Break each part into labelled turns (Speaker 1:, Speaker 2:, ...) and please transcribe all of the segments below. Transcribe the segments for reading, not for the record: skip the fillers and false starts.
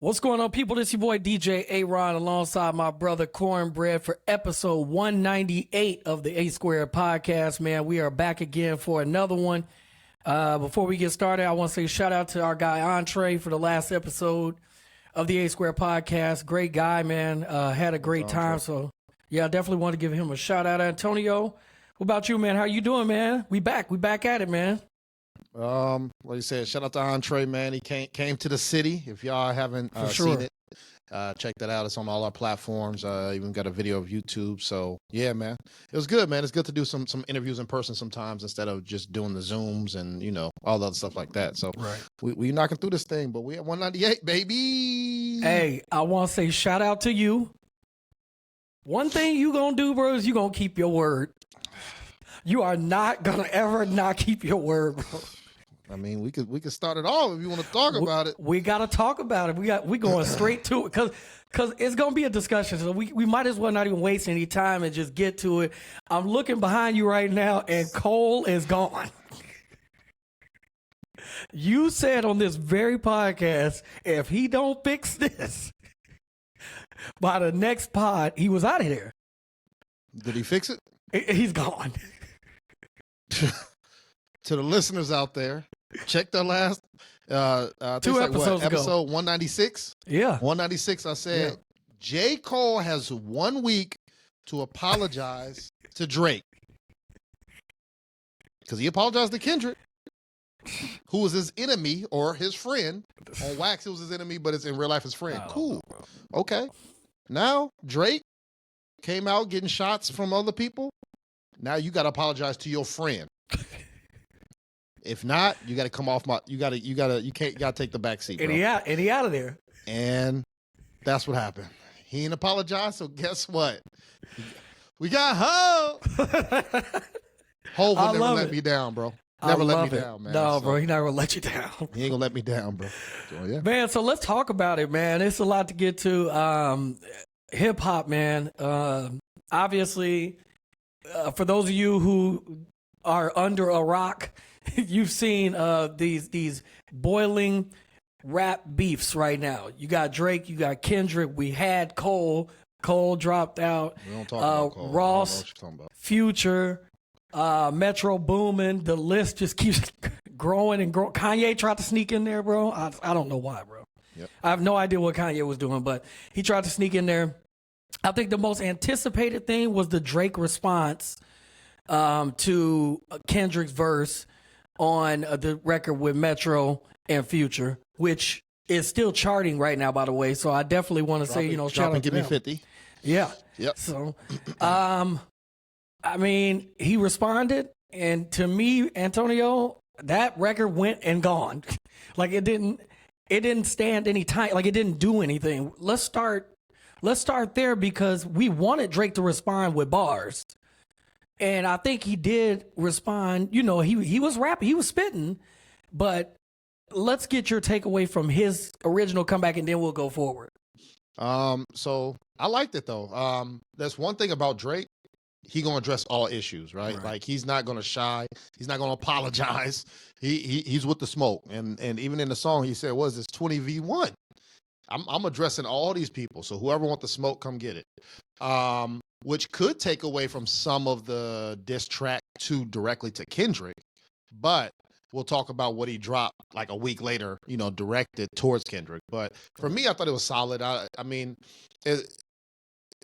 Speaker 1: What's going on, people? This your boy DJ A-Ron alongside my brother Cornbread for episode 198 of the A Squared podcast. Man, we are back again for another one. Before we get started, I want to say shout out to our guy Entree for the last episode of the A Squared podcast. Great guy, man. Had a great time. So yeah, I definitely want to give him a shout out. Antonio, what about you, man? How you doing, man? We back at it, man.
Speaker 2: Like you said, shout out to Entree, man. He came to the city. If y'all haven't seen it, check that out. It's on all our platforms. Even got a video of YouTube. So yeah, man, it was good, man. It's good to do some interviews in person sometimes instead of just doing the Zooms and all the other stuff like that. So we knocking through this thing, but we at 198, baby.
Speaker 1: Hey, I want to say shout out to you. One thing you gonna do, bro, is you gonna keep your word. You are not gonna ever not keep your word, bro.
Speaker 2: I mean, we could start it off if you want to talk about it.
Speaker 1: We got to talk about it. We going straight to it because it's going to be a discussion. So we might as well not even waste any time and just get to it. I'm looking behind you right now, and Cole is gone. You said on this very podcast, if he don't fix this by the next pod, he was out of here.
Speaker 2: Did he fix it?
Speaker 1: He's gone.
Speaker 2: To the listeners out there, check the last
Speaker 1: 2 episodes ago.
Speaker 2: Episode 196.
Speaker 1: Yeah.
Speaker 2: 196, I said, J. Cole has 1 week to apologize to Drake. Because he apologized to Kendrick, who was his enemy or his friend. On wax, it was his enemy, but it's in real life his friend. Cool. Okay. Now, Drake came out getting shots from other people. Now you got to apologize to your friend. If not, you got to come off you got to take the back seat, bro.
Speaker 1: And he out of there.
Speaker 2: And that's what happened. He didn't apologize, so guess what? We got Ho. Ho will never let me down, bro. Never let me down, man.
Speaker 1: No, bro, he not gonna let you down.
Speaker 2: He ain't gonna let me down, bro. So, yeah.
Speaker 1: Man, so let's talk about it, man. It's a lot to get to. Hip hop, man. Obviously, for those of you who are under a rock, you've seen these boiling rap beefs right now. You got Drake, you got Kendrick. We had Cole. Cole dropped out.
Speaker 2: We don't talk about Cole.
Speaker 1: Ross, Future, Metro Boomin. The list just keeps growing and growing. Kanye tried to sneak in there, bro. I don't know why, bro.
Speaker 2: Yep.
Speaker 1: I have no idea what Kanye was doing, but he tried to sneak in there. I think the most anticipated thing was the Drake response to Kendrick's verse on the record with Metro and Future, which is still charting right now, by the way. So I definitely want to say, shout out to
Speaker 2: give
Speaker 1: them.
Speaker 2: Me 50.
Speaker 1: Yeah.
Speaker 2: Yep.
Speaker 1: So, I mean, he responded, and to me, Antonio, that record went and gone. Like it didn't stand any time. Like it didn't do anything. Let's start there because we wanted Drake to respond with bars. And I think he did respond. He was rapping, he was spitting, but let's get your takeaway from his original comeback, and then we'll go forward.
Speaker 2: So I liked it though. That's one thing about Drake. He gonna address all issues, right? Like he's not gonna shy. He's not gonna apologize. He's with the smoke. And even in the song, he said, "What is this 20v1?" I'm addressing all these people. So whoever wants the smoke, come get it. Which could take away from some of the diss track directly to Kendrick, but we'll talk about what he dropped like a week later, directed towards Kendrick. But for me, I thought it was solid. I mean,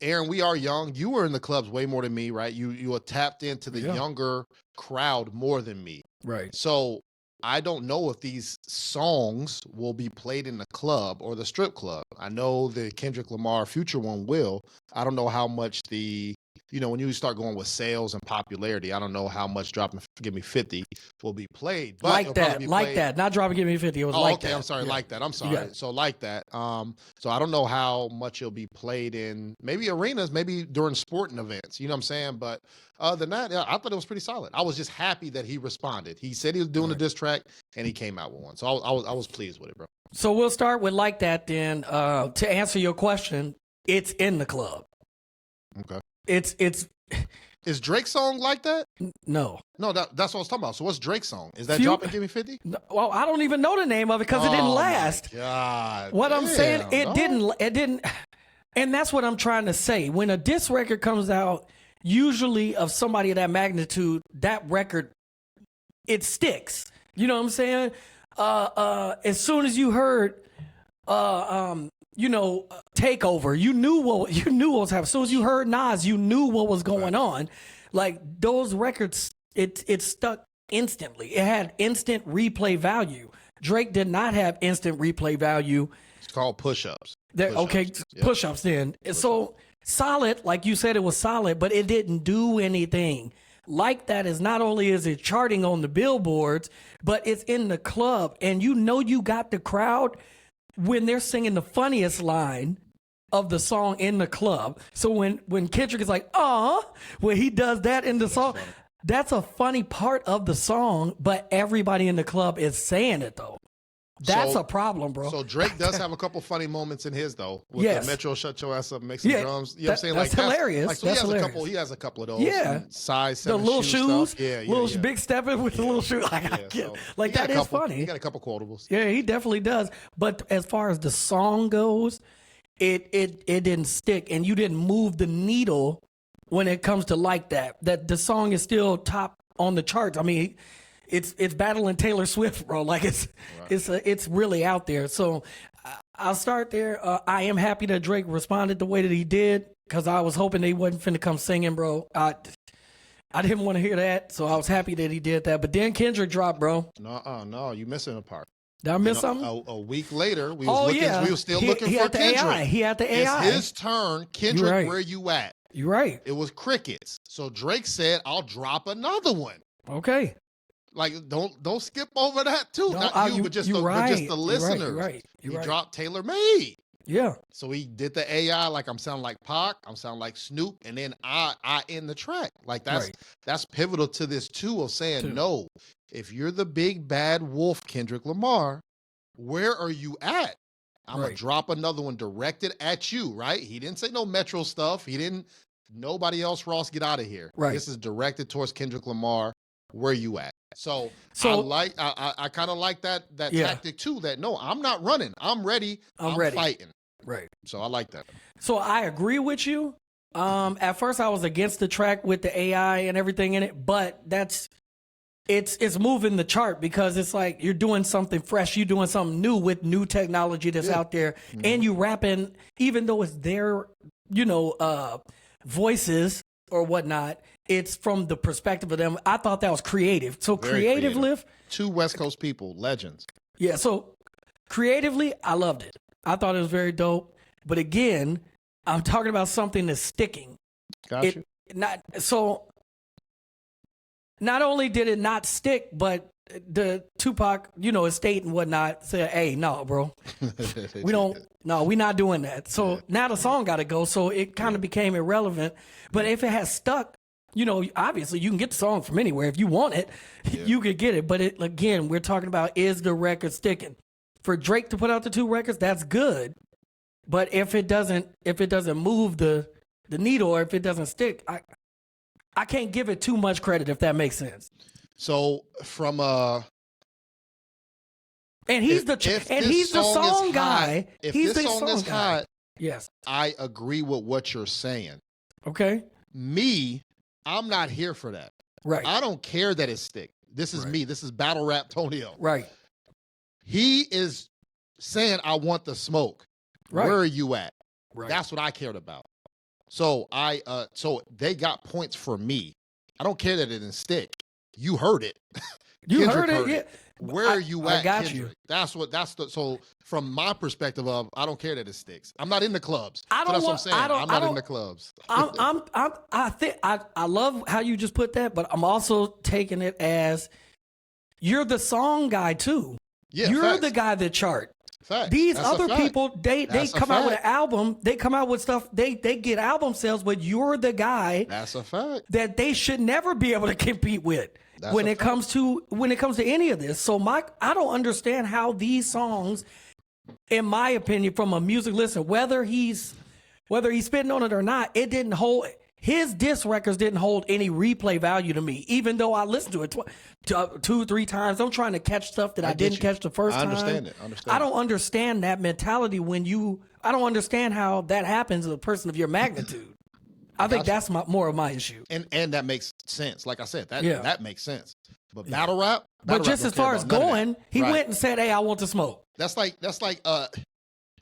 Speaker 2: Aaron, we are young. You were in the clubs way more than me, right? You were tapped into the younger crowd more than me.
Speaker 1: Right.
Speaker 2: So I don't know if these songs will be played in the club or the strip club. I know the Kendrick Lamar Future one will. I don't know how much when you start going with sales and popularity, I don't know how much Drop and Give Me 50 will be played. But
Speaker 1: like that. Not Drop and Give Me 50. It was like that.
Speaker 2: I'm sorry, like that. I'm sorry. So like that. So I don't know how much it'll be played in maybe arenas, maybe during sporting events. You know what I'm saying? But other than that, I thought it was pretty solid. I was just happy that he responded. He said he was doing a diss track, and he came out with one. So I was pleased with it, bro.
Speaker 1: So we'll start with like that then. To answer your question, it's in the club.
Speaker 2: Okay.
Speaker 1: It's
Speaker 2: Is Drake's song like that?
Speaker 1: No.
Speaker 2: No, that's what I was talking about. So what's Drake's song? Is that
Speaker 1: Few-
Speaker 2: Drop and Give Me 50?
Speaker 1: No, well, I don't even know the name of it because it didn't last.
Speaker 2: God.
Speaker 1: What I'm saying, it
Speaker 2: didn't.
Speaker 1: didn't, and that's what I'm trying to say. When a diss record comes out, usually of somebody of that magnitude, that record, it sticks. You know what I'm saying? As soon as you heard, Takeover, you knew what was happening. As soon as you heard Nas, you knew what was going on. Like those records, it stuck instantly. It had instant replay value. Drake did not have instant replay value.
Speaker 2: It's called push-ups.
Speaker 1: Push-ups then. So solid, like you said, it was solid, but it didn't do anything. Like that is not only is it charting on the billboards, but it's in the club. And you got the crowd when they're singing the funniest line of the song in the club. So when Kendrick is like, when he does that in the song, that's a funny part of the song, but everybody in the club is saying it though. That's a problem, bro.
Speaker 2: So Drake does have a couple funny moments in his though. With the Metro Shut Your Ass Up, make some drums. You know what I'm saying?
Speaker 1: That's hilarious.
Speaker 2: Like, so
Speaker 1: that's
Speaker 2: he has
Speaker 1: hilarious.
Speaker 2: he has a couple of those.
Speaker 1: Yeah.
Speaker 2: Size
Speaker 1: the little shoes.
Speaker 2: Stuff. Yeah.
Speaker 1: Little big stepping with the little shoes. That is funny.
Speaker 2: He got a couple quotables.
Speaker 1: Yeah, he definitely does. But as far as the song goes, it didn't stick, and you didn't move the needle when it comes to like that. That the song is still top on the charts. I mean, it's battling Taylor Swift, bro. Like it's really out there. So I'll start there. I am happy that Drake responded the way that he did because I was hoping they wasn't finna come singing, bro. I didn't want to hear that, so I was happy that he did that. But then Kendrick dropped, bro.
Speaker 2: No, you missing a part.
Speaker 1: Did I miss something?
Speaker 2: A week later, we were still looking for
Speaker 1: the
Speaker 2: Kendrick.
Speaker 1: AI. He had the AI.
Speaker 2: It's his turn. Kendrick,
Speaker 1: right.
Speaker 2: Where you at?
Speaker 1: You're right.
Speaker 2: It was crickets. So Drake said, "I'll drop another one."
Speaker 1: Okay.
Speaker 2: Like don't skip over that too.
Speaker 1: No,
Speaker 2: Not you, but just the listeners.
Speaker 1: You're right.
Speaker 2: He dropped Tailor Made.
Speaker 1: Yeah.
Speaker 2: So he did the AI like I'm sounding like Pac, I'm sounding like Snoop, and then I end the track. Like that's pivotal to this too of saying no. If you're the big bad wolf, Kendrick Lamar, where are you at? I'm gonna drop another one directed at you, right? He didn't say no Metro stuff. He didn't. Nobody else, Ross, get out of here.
Speaker 1: Right.
Speaker 2: This is directed towards Kendrick Lamar. Where you at? So I kind of like that tactic too. That no, I'm not running. I'm ready. I'm ready. Fighting.
Speaker 1: Right.
Speaker 2: So I like that.
Speaker 1: So I agree with you. At first I was against the track with the AI and everything in it, but it's moving the chart because it's like you're doing something fresh, you're doing something new with new technology that's out there, and you rapping, even though it's their, voices or whatnot, it's from the perspective of them. I thought that was creative. So creative lift.
Speaker 2: Two West Coast people, legends.
Speaker 1: Yeah, so creatively, I loved it. I thought it was very dope. But again, I'm talking about something that's sticking.
Speaker 2: Gotcha.
Speaker 1: Not only did it not stick, but the Tupac, estate and whatnot said, "Hey, no, bro, we're not doing that." So now the song got to go. So it kind of became irrelevant. But if it has stuck, obviously you can get the song from anywhere. If you want it, you could get it. But again, we're talking about, is the record sticking? For Drake to put out the two records, that's good. But if it doesn't move the needle, or if it doesn't stick, I can't give it too much credit, if that makes sense.
Speaker 2: So from
Speaker 1: and he's the song guy.
Speaker 2: If
Speaker 1: he's
Speaker 2: this
Speaker 1: the
Speaker 2: song is hot,
Speaker 1: yes,
Speaker 2: I agree with what you're saying.
Speaker 1: Okay.
Speaker 2: Me, I'm not here for that.
Speaker 1: Right.
Speaker 2: I don't care that it stick. This is me. This is battle rap Tonio.
Speaker 1: Right.
Speaker 2: He is saying, "I want the smoke." Right. Where are you at? Right. That's what I cared about. So so they got points for me. I don't care that it didn't stick. You heard it.
Speaker 1: You heard it. Yeah.
Speaker 2: Where are you at?
Speaker 1: I got
Speaker 2: Kendrick?
Speaker 1: you.
Speaker 2: So from my perspective I don't care that it sticks. I'm not in the clubs.
Speaker 1: That's
Speaker 2: what I'm saying. I'm not in the clubs.
Speaker 1: I love how you just put that, but I'm also taking it as you're the song guy too.
Speaker 2: Yeah,
Speaker 1: you're
Speaker 2: facts.
Speaker 1: the guy that chart.
Speaker 2: Fact.
Speaker 1: These
Speaker 2: That's
Speaker 1: other people, they come out with an album, they come out with stuff, they get album sales, but you're the guy.
Speaker 2: That's a fact.
Speaker 1: That they should never be able to compete with when it comes to any of this. So I don't understand how these songs, in my opinion, from a music listener, whether he's spitting on it or not, it didn't hold. his diss records didn't hold any replay value to me, even though I listened to it 2-3 times. I'm trying to catch stuff that I didn't catch the first time.
Speaker 2: I understand it.
Speaker 1: I don't understand that mentality I don't understand how that happens to a person of your magnitude. I think that's more of my issue.
Speaker 2: And that makes sense. Like I said, that makes sense. But battle rap.
Speaker 1: But just as far as going, he went and said, "Hey, I want to smoke."
Speaker 2: That's like a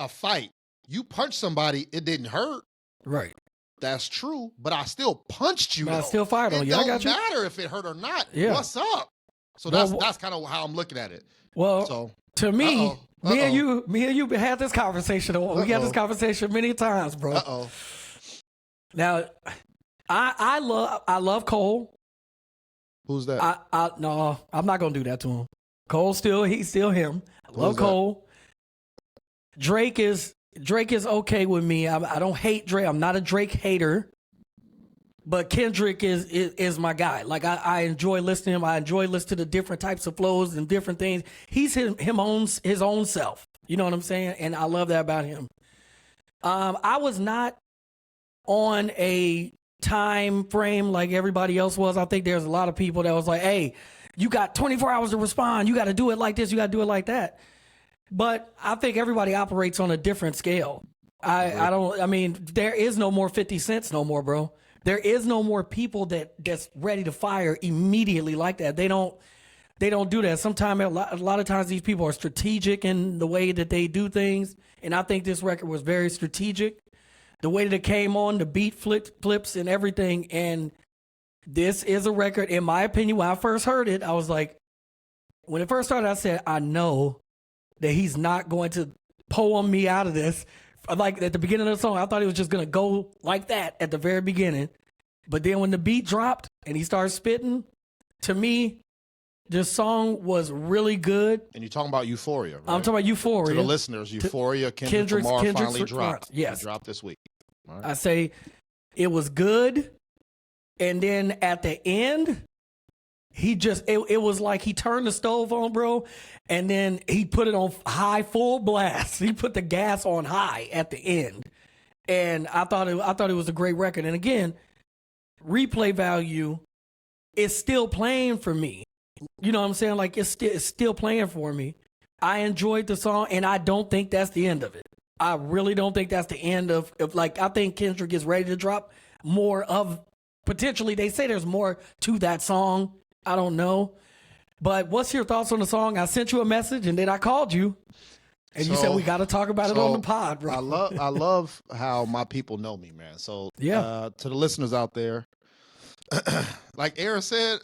Speaker 2: fight. You punch somebody, it didn't hurt.
Speaker 1: Right.
Speaker 2: That's true, but I still punched you.
Speaker 1: But I still fired on you.
Speaker 2: It don't matter if it hurt or not. Yeah. What's up? So that's kind of how I'm looking at it.
Speaker 1: Well, to me, me and you had this conversation. We had this conversation many times, bro. Now, I love Cole.
Speaker 2: Who's that?
Speaker 1: No, I'm not gonna do that to him. He's still him. I love Cole. Drake is okay with me. I don't hate Drake. I'm not a Drake hater. But Kendrick is my guy. Like I enjoy listening to him. I enjoy listening to the different types of flows and different things. He's his own self. You know what I'm saying? And I love that about him. I was not on a time frame like everybody else was. I think there's a lot of people that was like, hey, you got 24 hours to respond. You got to do it like this. You got to do it like that. But I think everybody operates on a different scale. There is no more 50 cents no more, bro. There is no more people that's ready to fire immediately like that. They don't do that. Sometimes a lot of times these people are strategic in the way that they do things. And I think this record was very strategic. The way that it came on, the beat flips and everything. And this is a record, in my opinion, when I first heard it, I was like, when it first started, I said, I know that he's not going to poem me out of this. Like at the beginning of the song, I thought he was just going to go like that at the very beginning. But then when the beat dropped and he started spitting, to me, this song was really good.
Speaker 2: And you're talking about Euphoria, right?
Speaker 1: I'm talking about Euphoria.
Speaker 2: To the listeners, Euphoria, Kendrick Lamar finally dropped.
Speaker 1: Yes.
Speaker 2: It dropped this week. Right.
Speaker 1: I say it was good. And then at the end, it was like he turned the stove on, bro, and then he put it on high, full blast. He put the gas on high at the end. And I thought it was a great record. And again, replay value is still playing for me. You know what I'm saying? Like it's still playing for me. I enjoyed the song, and I don't think that's the end of it. I really don't think that's the end of like, I think Kendrick is ready to drop more of, potentially, they say there's more to that song. I don't know. But what's your thoughts on the song? I sent you a message and then I called you. And you said we got to talk about it on the pod, bro.
Speaker 2: I love how my people know me, man. So to the listeners out there, like Aaron said,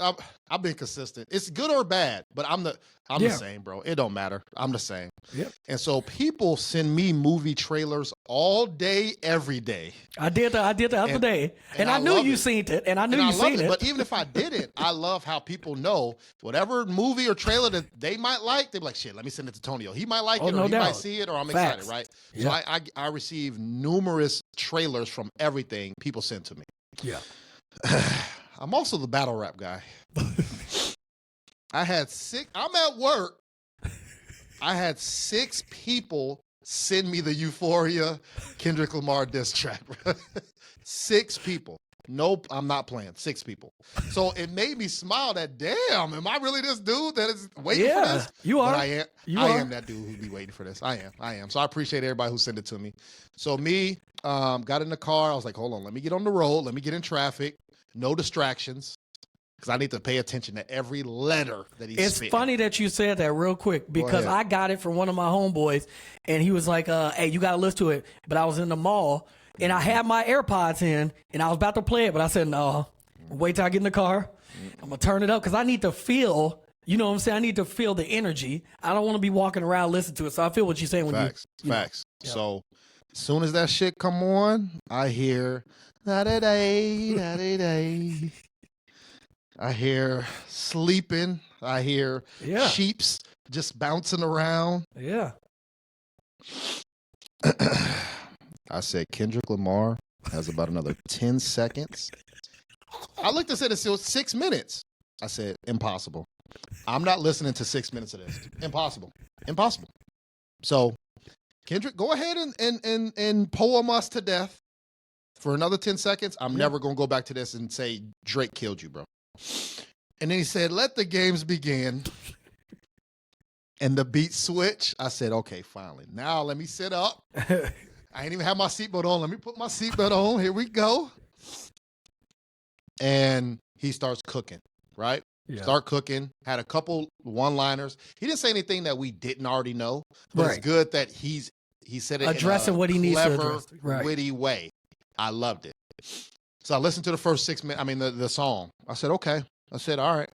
Speaker 2: I've been consistent. It's good or bad, but I'm the same, bro. It don't matter. I'm the same.
Speaker 1: Yep.
Speaker 2: And so people send me movie trailers all day, every day.
Speaker 1: I did the other day, and I knew you seen it, and I knew you seen it.
Speaker 2: But even if I didn't, I love how people know whatever movie or trailer that they might like. They be like, "Shit, let me send it to Tonio. He might like it, or he might see it, or I'm excited." Right? Yep. So I receive numerous trailers from everything people send to me.
Speaker 1: Yeah.
Speaker 2: I'm also the battle rap guy. I'm at work. I had 6 people send me the Euphoria Kendrick Lamar diss track. 6 people. Nope, I'm not playing. 6 people. So it made me smile that, damn, am I really this dude that is waiting for this?
Speaker 1: You are.
Speaker 2: But I am that dude who'd be waiting for this. I am. So I appreciate everybody who sent it to me. So me, got in the car. I was like, hold on, let me get on the road. Let me get in traffic. No distractions. Because I need to pay attention to every letter that he's
Speaker 1: It's
Speaker 2: spitting.
Speaker 1: funny that you said that real quick, because I got it from one of my homeboys, and he was like, hey, you got to listen to it. But I was in the mall, and I had my AirPods in, and I was about to play it, but I said, no, wait till I get in the car. I'm going to turn it up, because I need to feel, you know what I'm saying? I need to feel the energy. I don't want to be walking around listening to it. So I feel what you're saying.
Speaker 2: Facts. So as soon as that shit come on, I hear, da-da-day, da-da-day. I hear sleeping. I hear sheeps just bouncing around.
Speaker 1: Yeah.
Speaker 2: I said Kendrick Lamar has about another 10 seconds. I looked and said it's still 6 minutes. I said, impossible. I'm not listening to 6 minutes of this. Impossible. So, Kendrick, go ahead and poem us to death. for another 10 seconds, I'm never going to go back to this and say Drake killed you, bro. And then he said, let the games begin. And the beat switch. I said, okay, finally. Now let me sit up. I ain't even have my seatbelt on. Let me put my seatbelt on. Here we go. And he starts cooking, right? Yeah. Start cooking. Had a couple one-liners. He didn't say anything that we didn't already know. But it's good that he said it
Speaker 1: addressing
Speaker 2: in a
Speaker 1: what he needs to address.
Speaker 2: witty way. I loved it. So I listened to the first 6 minutes. I mean, the song. I said, okay. I said, all right.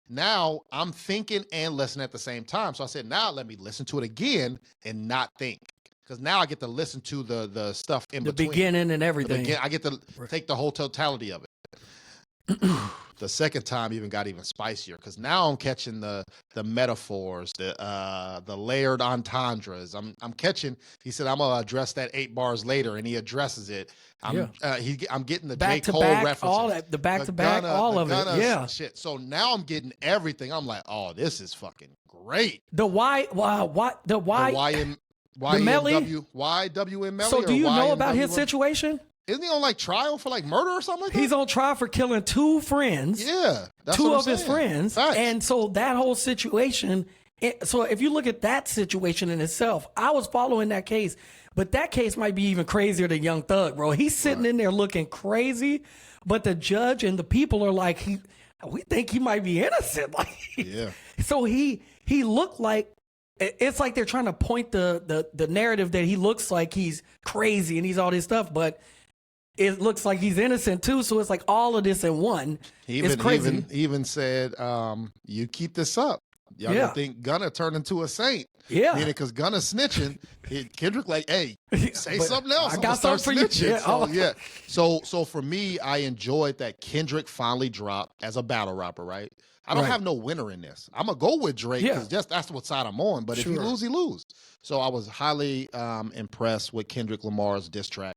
Speaker 2: Now I'm thinking and listening at the same time. So I said, now let me listen to it again and not think. Because now I get to listen to the stuff in between.
Speaker 1: The beginning and everything.
Speaker 2: I get to take the whole totality of it. The second time even got even spicier because now I'm catching the metaphors, the layered entendres. I'm catching. He said I'm gonna address that 8 bars later, and he addresses it. I'm getting the J. Cole references,
Speaker 1: all that, the back to back, all of it. Yeah,
Speaker 2: shit. So now I'm getting everything. I'm like, oh, this is fucking great.
Speaker 1: The YWM Melly. So do you know about his situation?
Speaker 2: Isn't he on like trial for like murder or something like that?
Speaker 1: He's on trial for killing 2 friends.
Speaker 2: Yeah. That's
Speaker 1: two of his friends.
Speaker 2: Facts.
Speaker 1: And so that whole situation, so if you look at that situation in itself, I was following that case, but that case might be even crazier than Young Thug, bro. He's sitting in there looking crazy, but the judge and the people are like, we think he might be innocent. Like,
Speaker 2: yeah.
Speaker 1: So he looked like, it's like they're trying to point the narrative that he looks like he's crazy and he's all this stuff, but it looks like he's innocent too. So it's like all of this in one. It's crazy.
Speaker 2: He even said, you keep this up, y'all gonna think Gunna turned into a saint.
Speaker 1: Yeah.
Speaker 2: Meaning because Gunna snitching, Kendrick like, hey, say something else.
Speaker 1: I got something for you.
Speaker 2: Yeah. So for me, I enjoyed that Kendrick finally dropped as a battle rapper, right? I don't have no winner in this. I'm gonna go with Drake because that's what side I'm on. But if you lose, he lose. So I was highly impressed with Kendrick Lamar's diss track.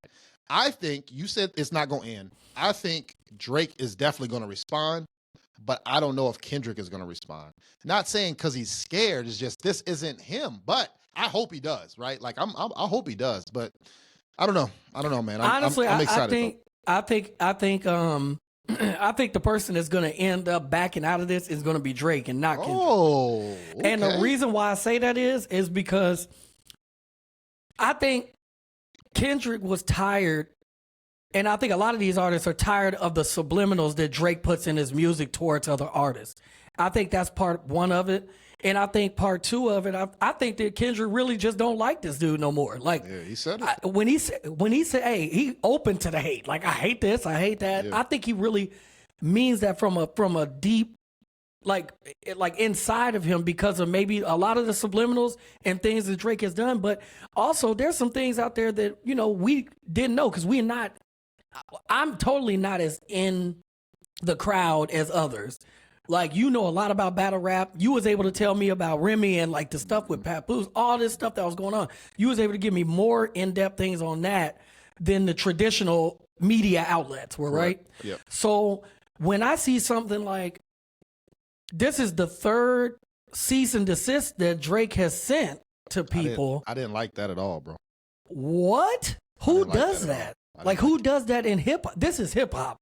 Speaker 2: I think you said it's not going to end. I think Drake is definitely going to respond, but I don't know if Kendrick is going to respond. Not saying because he's scared. It's just this isn't him, but I hope he does, right? Like I hope he does, but I don't know. I don't know, man.
Speaker 1: Honestly,
Speaker 2: I'm excited.
Speaker 1: I think the person that's going to end up backing out of this is going to be Drake and not Kendrick.
Speaker 2: Oh, okay.
Speaker 1: And the reason why I say that is because I think Kendrick was tired, and I think a lot of these artists are tired of the subliminals that Drake puts in his music towards other artists. I think that's part one of it. And I think part two of it, I think that Kendrick really just don't like this dude no more. Like,
Speaker 2: yeah, he said it.
Speaker 1: When he said, hey, he open to the hate. Like, I hate this, I hate that. Yeah. I think he really means that from a deep, like inside of him, because of maybe a lot of the subliminals and things that Drake has done. But also there's some things out there that, we didn't know because I'm totally not as in the crowd as others. Like, a lot about battle rap. You was able to tell me about Remy and like the stuff with Papoose, all this stuff that was going on. You was able to give me more in-depth things on that than the traditional media outlets were, right?
Speaker 2: Yep.
Speaker 1: So when I see something like, this is the 3rd cease and desist that Drake has sent to people.
Speaker 2: I didn't like that at all, bro.
Speaker 1: What? Who does that? Like, who does that in hip hop? This is hip hop.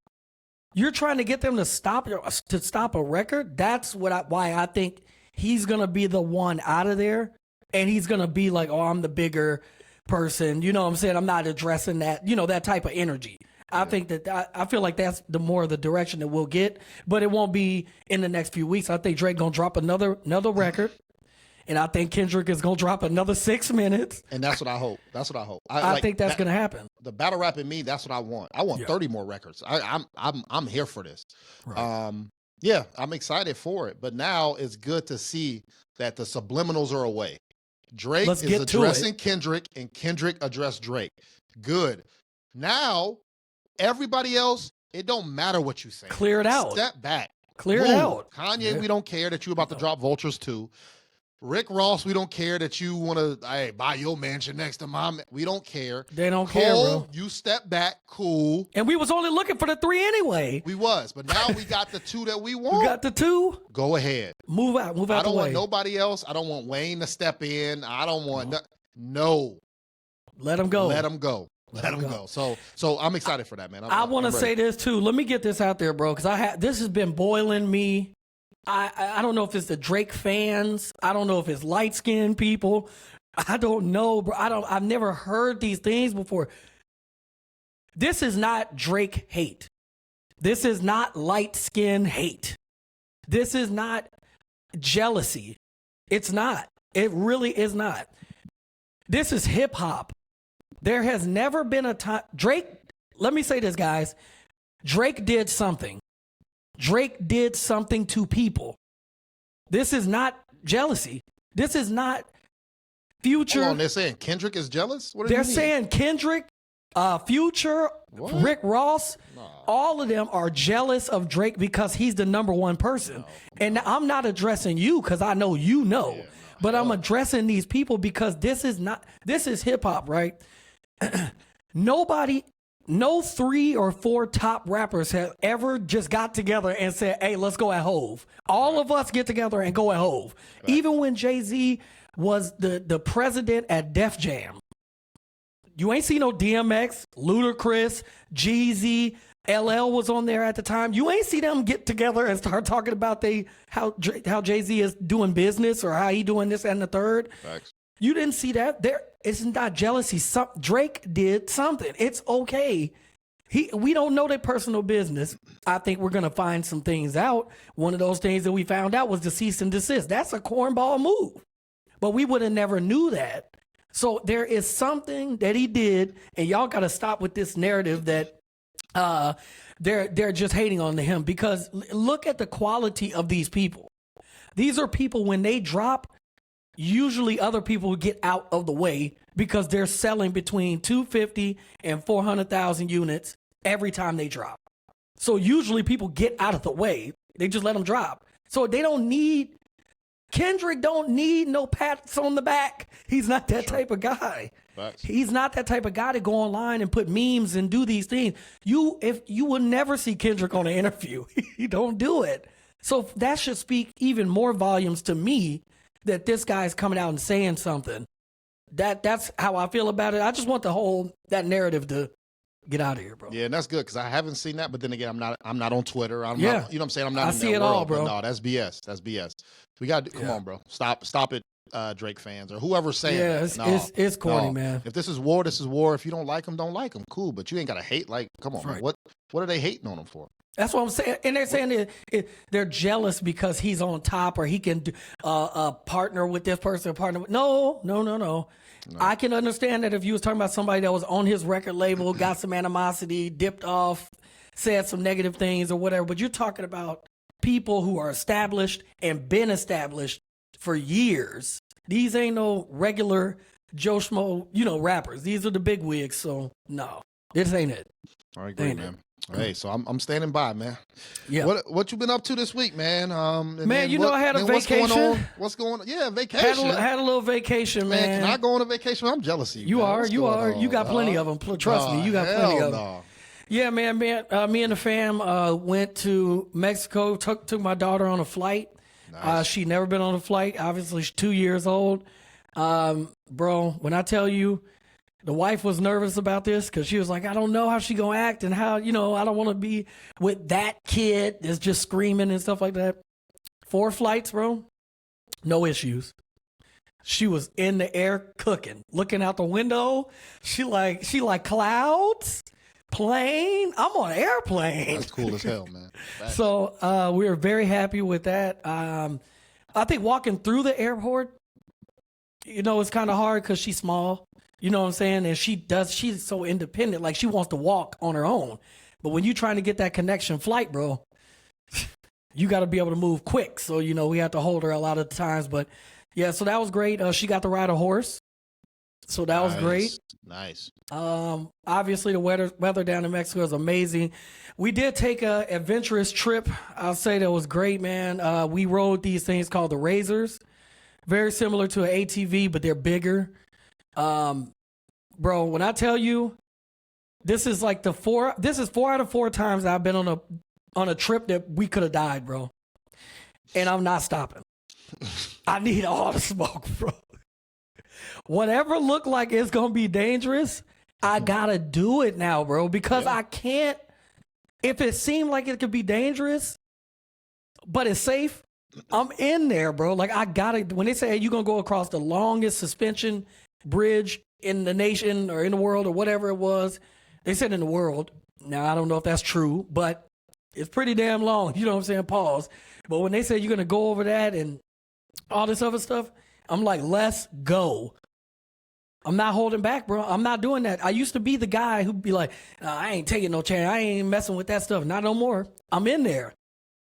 Speaker 1: You're trying to get them to stop a record? That's why I think he's going to be the one out of there. And he's going to be like, oh, I'm the bigger person. You know what I'm saying? I'm not addressing that, that type of energy. I think that I feel like that's the more of the direction that we'll get, but it won't be in the next few weeks. I think Drake gonna drop another record, and I think Kendrick is gonna drop another 6 minutes.
Speaker 2: And that's what I hope.
Speaker 1: I think that's gonna happen.
Speaker 2: The battle rap in me, that's what I want. I want 30 more records. I'm here for this. Right. Yeah, I'm excited for it. But now it's good to see that the subliminals are away. Drake is addressing Kendrick, and Kendrick addressed Drake. Good. Now, everybody else, it don't matter what you say.
Speaker 1: Clear it out.
Speaker 2: Step back.
Speaker 1: Clear it out.
Speaker 2: Kanye, we don't care that you about to drop Vultures 2. Rick Ross, we don't care that you want to buy your mansion next to my man. We don't care.
Speaker 1: They don't care, bro.
Speaker 2: You step back, cool.
Speaker 1: And we was only looking for the 3 anyway.
Speaker 2: We was, but now we got the 2 that we want.
Speaker 1: We got the 2.
Speaker 2: Go ahead.
Speaker 1: Move out the way.
Speaker 2: I don't want nobody else. I don't want Wayne to step in. I don't want no.
Speaker 1: Let him go.
Speaker 2: Let him go. Let him go. So I'm excited for that, man.
Speaker 1: I want to say this too. Let me get this out there, bro, because this has been boiling me. I don't know if it's the Drake fans. I don't know if it's light skinned people. I don't know, bro. I've never heard these things before. This is not Drake hate. This is not light skin hate. This is not jealousy. It's not. It really is not. This is hip hop. There has never been a time. Drake, let me say this, guys. Drake did something. Drake did something to people. This is not jealousy. This is not Future.
Speaker 2: Hold on, they're saying Kendrick is jealous? What do
Speaker 1: they're
Speaker 2: you mean?
Speaker 1: saying Kendrick, Future,
Speaker 2: What?
Speaker 1: Rick Ross,
Speaker 2: No.
Speaker 1: all of them are jealous of Drake because he's the number one person. And I'm not addressing you because I know you know.
Speaker 2: Yeah, no,
Speaker 1: but I'm
Speaker 2: hell.
Speaker 1: addressing these people because this is hip hop, right? Nobody, no 3 or 4 top rappers have ever just got together and said, hey, let's go at Hove. All of us get together and go at Hove.
Speaker 2: Right.
Speaker 1: Even when Jay-Z was the president at Def Jam. You ain't see no DMX, Ludacris, Jeezy, LL was on there at the time. You ain't see them get together and start talking about how Jay-Z is doing business or how he doing this and the third.
Speaker 2: Facts.
Speaker 1: You didn't see that. It's not jealousy. Drake did something. It's okay. We don't know their personal business. I think we're gonna find some things out. One of those things that we found out was the cease and desist. That's a cornball move. But we would have never knew that. So there is something that he did, and y'all got to stop with this narrative that they're just hating on him, because look at the quality of these people. These are people, when they drop, usually other people get out of the way because they're selling between 250 and 400,000 units every time they drop. So usually people get out of the way. They just let them drop. So they don't need Kendrick don't need no pats on the back. He's not that type of guy.
Speaker 2: Facts.
Speaker 1: He's not that type of guy to go online and put memes and do these things. You will never see Kendrick on an interview. He don't do it. So that should speak even more volumes to me that this guy's coming out and saying something. That's how I feel about it. I just want that narrative to get out of here, bro.
Speaker 2: Yeah, and that's good because I haven't seen that. But then again, I'm not on Twitter. I'm
Speaker 1: Yeah.
Speaker 2: not, you know what I'm saying? I'm not
Speaker 1: I
Speaker 2: in
Speaker 1: see
Speaker 2: that
Speaker 1: it
Speaker 2: world,
Speaker 1: all, bro.
Speaker 2: But no, that's BS. That's BS. We got to come on, bro. Stop it, Drake fans or whoever's saying that. No,
Speaker 1: it's corny,
Speaker 2: no.
Speaker 1: man.
Speaker 2: If this is war, this is war. If you don't like them, don't like them. Cool, but you ain't got to hate. Like, come on, man.
Speaker 1: Right.
Speaker 2: What are they hating on him for?
Speaker 1: That's what I'm saying. And they're saying they're jealous because he's on top or he can partner with this person. No. I can understand that if you was talking about somebody that was on his record label, got some animosity, dipped off, said some negative things or whatever. But you're talking about people who are established and been established for years. These ain't no regular Joe Schmo, rappers. These are the big wigs. So no, this ain't it.
Speaker 2: All right, great, man. Hey, so I'm standing by, man.
Speaker 1: Yeah.
Speaker 2: What you been up to this week, man?
Speaker 1: Man, I had a vacation.
Speaker 2: What's going on? Yeah, vacation.
Speaker 1: Had a little vacation, man.
Speaker 2: Can I go on a vacation? I'm jealous of you.
Speaker 1: You
Speaker 2: man.
Speaker 1: are.
Speaker 2: What's
Speaker 1: You
Speaker 2: going
Speaker 1: are.
Speaker 2: on,
Speaker 1: You got plenty
Speaker 2: dog?
Speaker 1: of them. Trust me, you got plenty of them.
Speaker 2: No.
Speaker 1: Yeah, man. Me and the fam went to Mexico. Took my daughter on a flight.
Speaker 2: Nice.
Speaker 1: She never been on a flight. Obviously, she's 2 years old. Bro, when I tell you, the wife was nervous about this because she was like, I don't know how she gonna act and how, I don't want to be with that kid that's just screaming and stuff like that. 4 flights, bro. No issues. She was in the air cooking, looking out the window. She like clouds, plane. I'm on an airplane.
Speaker 2: That's cool as hell, man. Facts.
Speaker 1: So we were very happy with that. I think walking through the airport, it's kind of hard because she's small. You know what I'm saying? And she's so independent. Like, she wants to walk on her own. But when you're trying to get that connection flight, bro, you got to be able to move quick. So, we have to hold her a lot of times. But, yeah, so that was great. She got to ride a horse. So that was great.
Speaker 2: Nice.
Speaker 1: Obviously, the weather down in Mexico is amazing. We did take a adventurous trip. I'll say that was great, man. We rode these things called the Razors. Very similar to an ATV, but they're bigger. Bro, when I tell you, this is 4 out of 4 times I've been on a trip that we could have died, bro. And I'm not stopping. I need all the smoke, bro. Whatever looked like it's going to be dangerous, I gotta do it now, bro, because
Speaker 2: Yeah.
Speaker 1: I can't. If it seemed like it could be dangerous, but it's safe, I'm in there, bro. Like I gotta. When they say, hey, you're gonna go across the longest suspension bridge in the nation or in the world or whatever it was, they said in the world. Now I don't know if that's true, but it's pretty damn long. You know what I'm saying? Pause. But when they say you're gonna go over that and all this other stuff, I'm like, let's go. I'm not holding back, bro. I'm not doing that. I used to be the guy who'd be like, I ain't taking no chance. I ain't messing with that stuff. Not no more. I'm in there.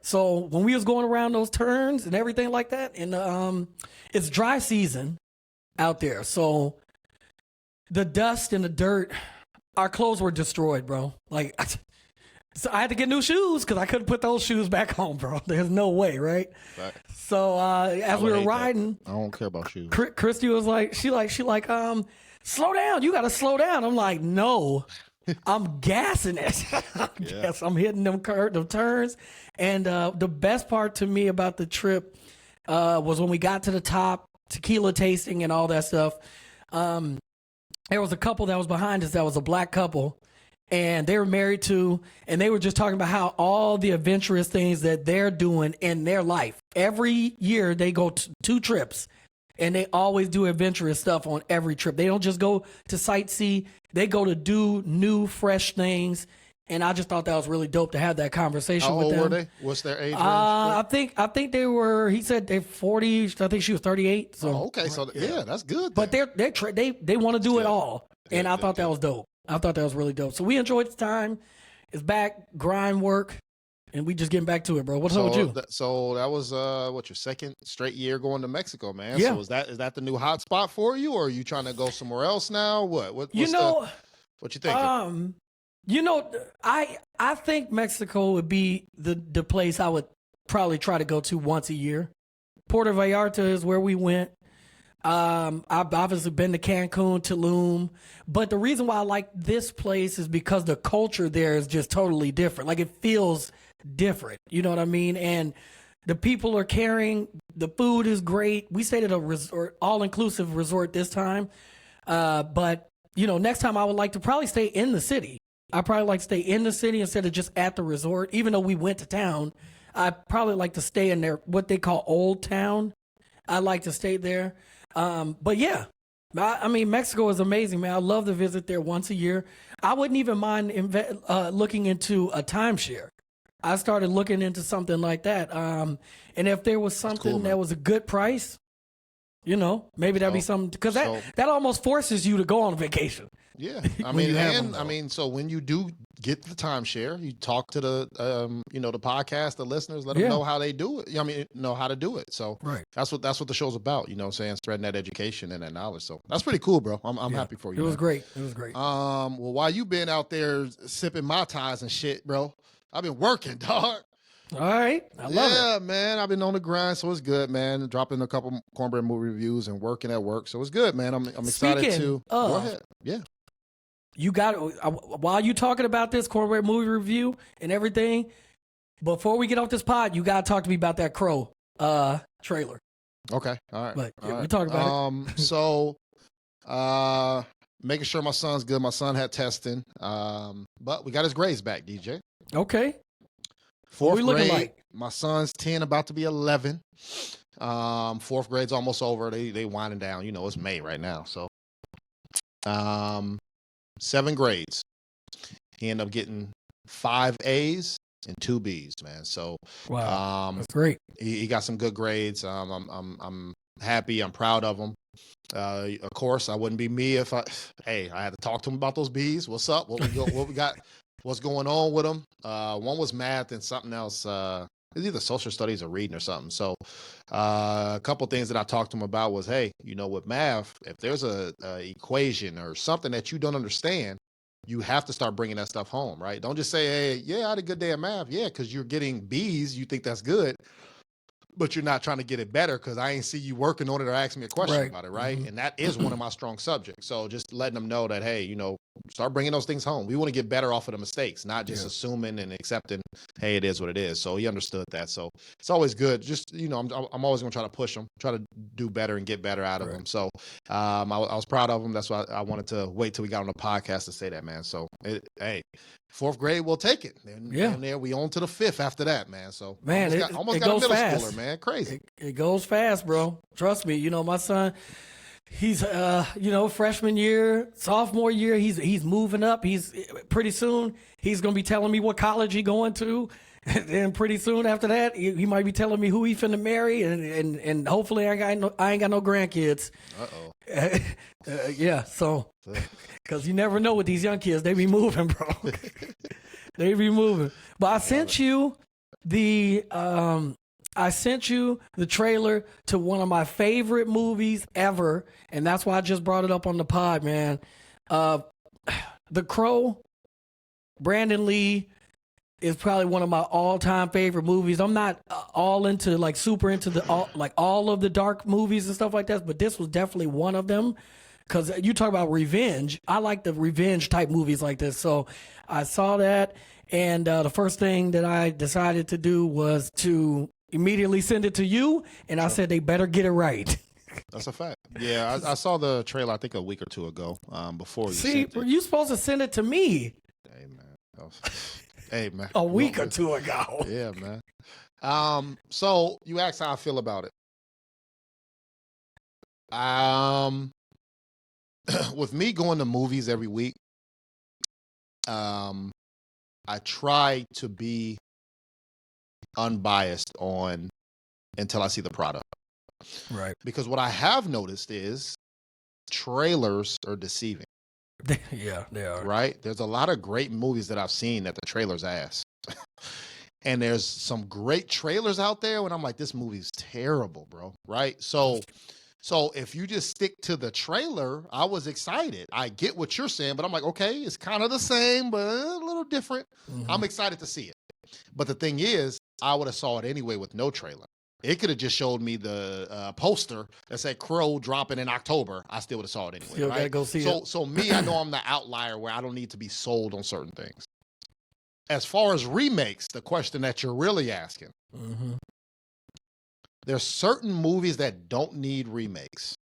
Speaker 1: So when we was going around those turns and everything like that, and it's dry season out there. So the dust and the dirt, our clothes were destroyed, bro. Like, so I had to get new shoes because I couldn't put those shoes back home, bro. There's no way, right? So as we were riding,
Speaker 2: I don't care about shoes.
Speaker 1: Christy was like, she like, slow down. You got to slow down. I'm like, no, I'm gassing it. Yes, I'm hitting them turns. And the best part to me about the trip was when we got to the top, tequila tasting and all that stuff. There was a couple that was behind us that was a black couple. And they were married to, and they were just talking about how all the adventurous things that they're doing in their life. Every year they go 2 trips, and they always do adventurous stuff on every trip. They don't just go to sightsee. They go to do new, fresh things. And I just thought that was really dope to have that conversation with them.
Speaker 2: How old were they? What's their age range?
Speaker 1: I think they were. He said they're 40. I think she was 38. So
Speaker 2: okay, so yeah, that's good.
Speaker 1: But they want to do it all, and I thought that was dope. I thought that was really dope. So we enjoyed the time. It's back, grind work, and we just getting back to it, bro. What's up with you?
Speaker 2: So that was your second straight year going to Mexico, man.
Speaker 1: Yeah.
Speaker 2: So is that the new hot spot for you, or are you trying to go somewhere else now? What you thinking?
Speaker 1: I think Mexico would be the place I would probably try to go to once a year. Puerto Vallarta is where we went. I've obviously been to Cancun, Tulum, but the reason why I like this place is because the culture there is just totally different. Like it feels different. You know what I mean? And the people are caring. The food is great. We stayed at a resort, all-inclusive resort this time. But next time I would like to probably stay in the city. I probably like to stay in the city instead of just at the resort. Even though we went to town, I probably like to stay in their what they call Old Town. I like to stay there. But yeah, I mean, Mexico is amazing, man. I love to visit there once a year. I wouldn't even mind looking into a timeshare. I started looking into something like that. And if there was something that was a good price, maybe that'd be something, because that almost forces you to go on vacation.
Speaker 2: Yeah, I mean, so when you do get the timeshare, you talk to the, the podcast, the listeners, let them know how they do it. I mean, know how to do it. So that's what the show's about. Spreading that education and that knowledge. So that's pretty cool, bro. I'm happy for you.
Speaker 1: It was great. It was great.
Speaker 2: Well, while you been out there sipping Mai Tais and shit, bro, I've been working, dog.
Speaker 1: All right. I love it.
Speaker 2: Yeah, man. I've been on the grind, so it's good, man. Dropping a couple cornbread movie reviews and working at work, so it's good, man. I'm excited to go ahead. Yeah.
Speaker 1: You got while you talking about this cornbread movie review and everything, before we get off this pod, you got to talk to me about that Crow trailer.
Speaker 2: Okay. All right.
Speaker 1: But we talk about it.
Speaker 2: So making sure my son's good. My son had testing. But we got his grades back, DJ.
Speaker 1: Okay.
Speaker 2: Fourth grade. Like? My son's 10, about to be 11. Fourth grade's almost over. They winding down. It's May right now. So 7 grades. He ended up getting 5 A's and 2 B's, man. So
Speaker 1: wow, that's great.
Speaker 2: He got some good grades. I'm happy. I'm proud of him. Of course, I wouldn't be me if I had to talk to him about those B's. What's up? What we got? What's going on with them? One was math and something else. It's either social studies or reading or something. So a couple things that I talked to him about was, hey, with math, if there's a equation or something that you don't understand, you have to start bringing that stuff home, right? Don't just say, hey, yeah, I had a good day at math. Yeah, because you're getting B's. You think that's good. but you're not trying to get it better because I ain't see you working on it or asking me a question about it, right? And that is one of my strong subjects. So just letting them know that, hey, start bringing those things home. We want to get better off of the mistakes, not just assuming and accepting, hey, it is what it is. So he understood that. So it's always good. Just, I'm always going to try to push him, try to do better and get better out of him. So I was proud of him. That's why I wanted to wait till we got on the podcast to say that, man. So, hey, 4th grade, we'll take it. And there we on to the 5th after that, man. So
Speaker 1: man,
Speaker 2: almost
Speaker 1: it
Speaker 2: got a
Speaker 1: goes
Speaker 2: middle
Speaker 1: fast.
Speaker 2: schooler, man. Crazy.
Speaker 1: It goes fast, bro. Trust me. My son, he's freshman year, sophomore year, he's moving up. He's pretty soon he's gonna be telling me what college he going to. And then pretty soon after that, he might be telling me who he finna marry, and hopefully I ain't got no grandkids. Yeah, so because you never know with these young kids, they be moving, bro. They be moving. But I sent you the trailer to one of my favorite movies ever, and that's why I just brought it up on the pod, man. The Crow, Brandon Lee, is probably one of my all-time favorite movies. I'm not all into super into all of the dark movies and stuff like that, but this was definitely one of them. Because you talk about revenge, I like the revenge type movies like this. So I saw that, and the first thing that I decided to do was to immediately send it to you, and I said they better get it right. That's
Speaker 2: a fact. Yeah, I saw the trailer I think a week or two ago. Before you
Speaker 1: sent it. You supposed to send it to me.
Speaker 2: Hey man. Hey man.
Speaker 1: A week or two ago.
Speaker 2: Yeah, man. So you asked how I feel about it. With me going to movies every week, I try to be unbiased until I see the product.
Speaker 1: Right.
Speaker 2: Because what I have noticed is trailers are deceiving.
Speaker 1: Yeah, they are.
Speaker 2: Right? There's a lot of great movies that I've seen that the trailers ass. And there's some great trailers out there when I'm like, this movie's terrible, bro. Right? So if you just stick to the trailer, I was excited. I get what you're saying, but I'm like, okay, it's kind of the same, but a little different. Mm-hmm. I'm excited to see it. But the thing is, I would have saw it anyway with no trailer. It could have just showed me the poster that said Crow dropping in October. I still would have saw it anyway.
Speaker 1: Still gotta go see it.
Speaker 2: So me, I know I'm the outlier where I don't need to be sold on certain things. As far as remakes, the question that you're really asking, there's certain movies that don't need remakes.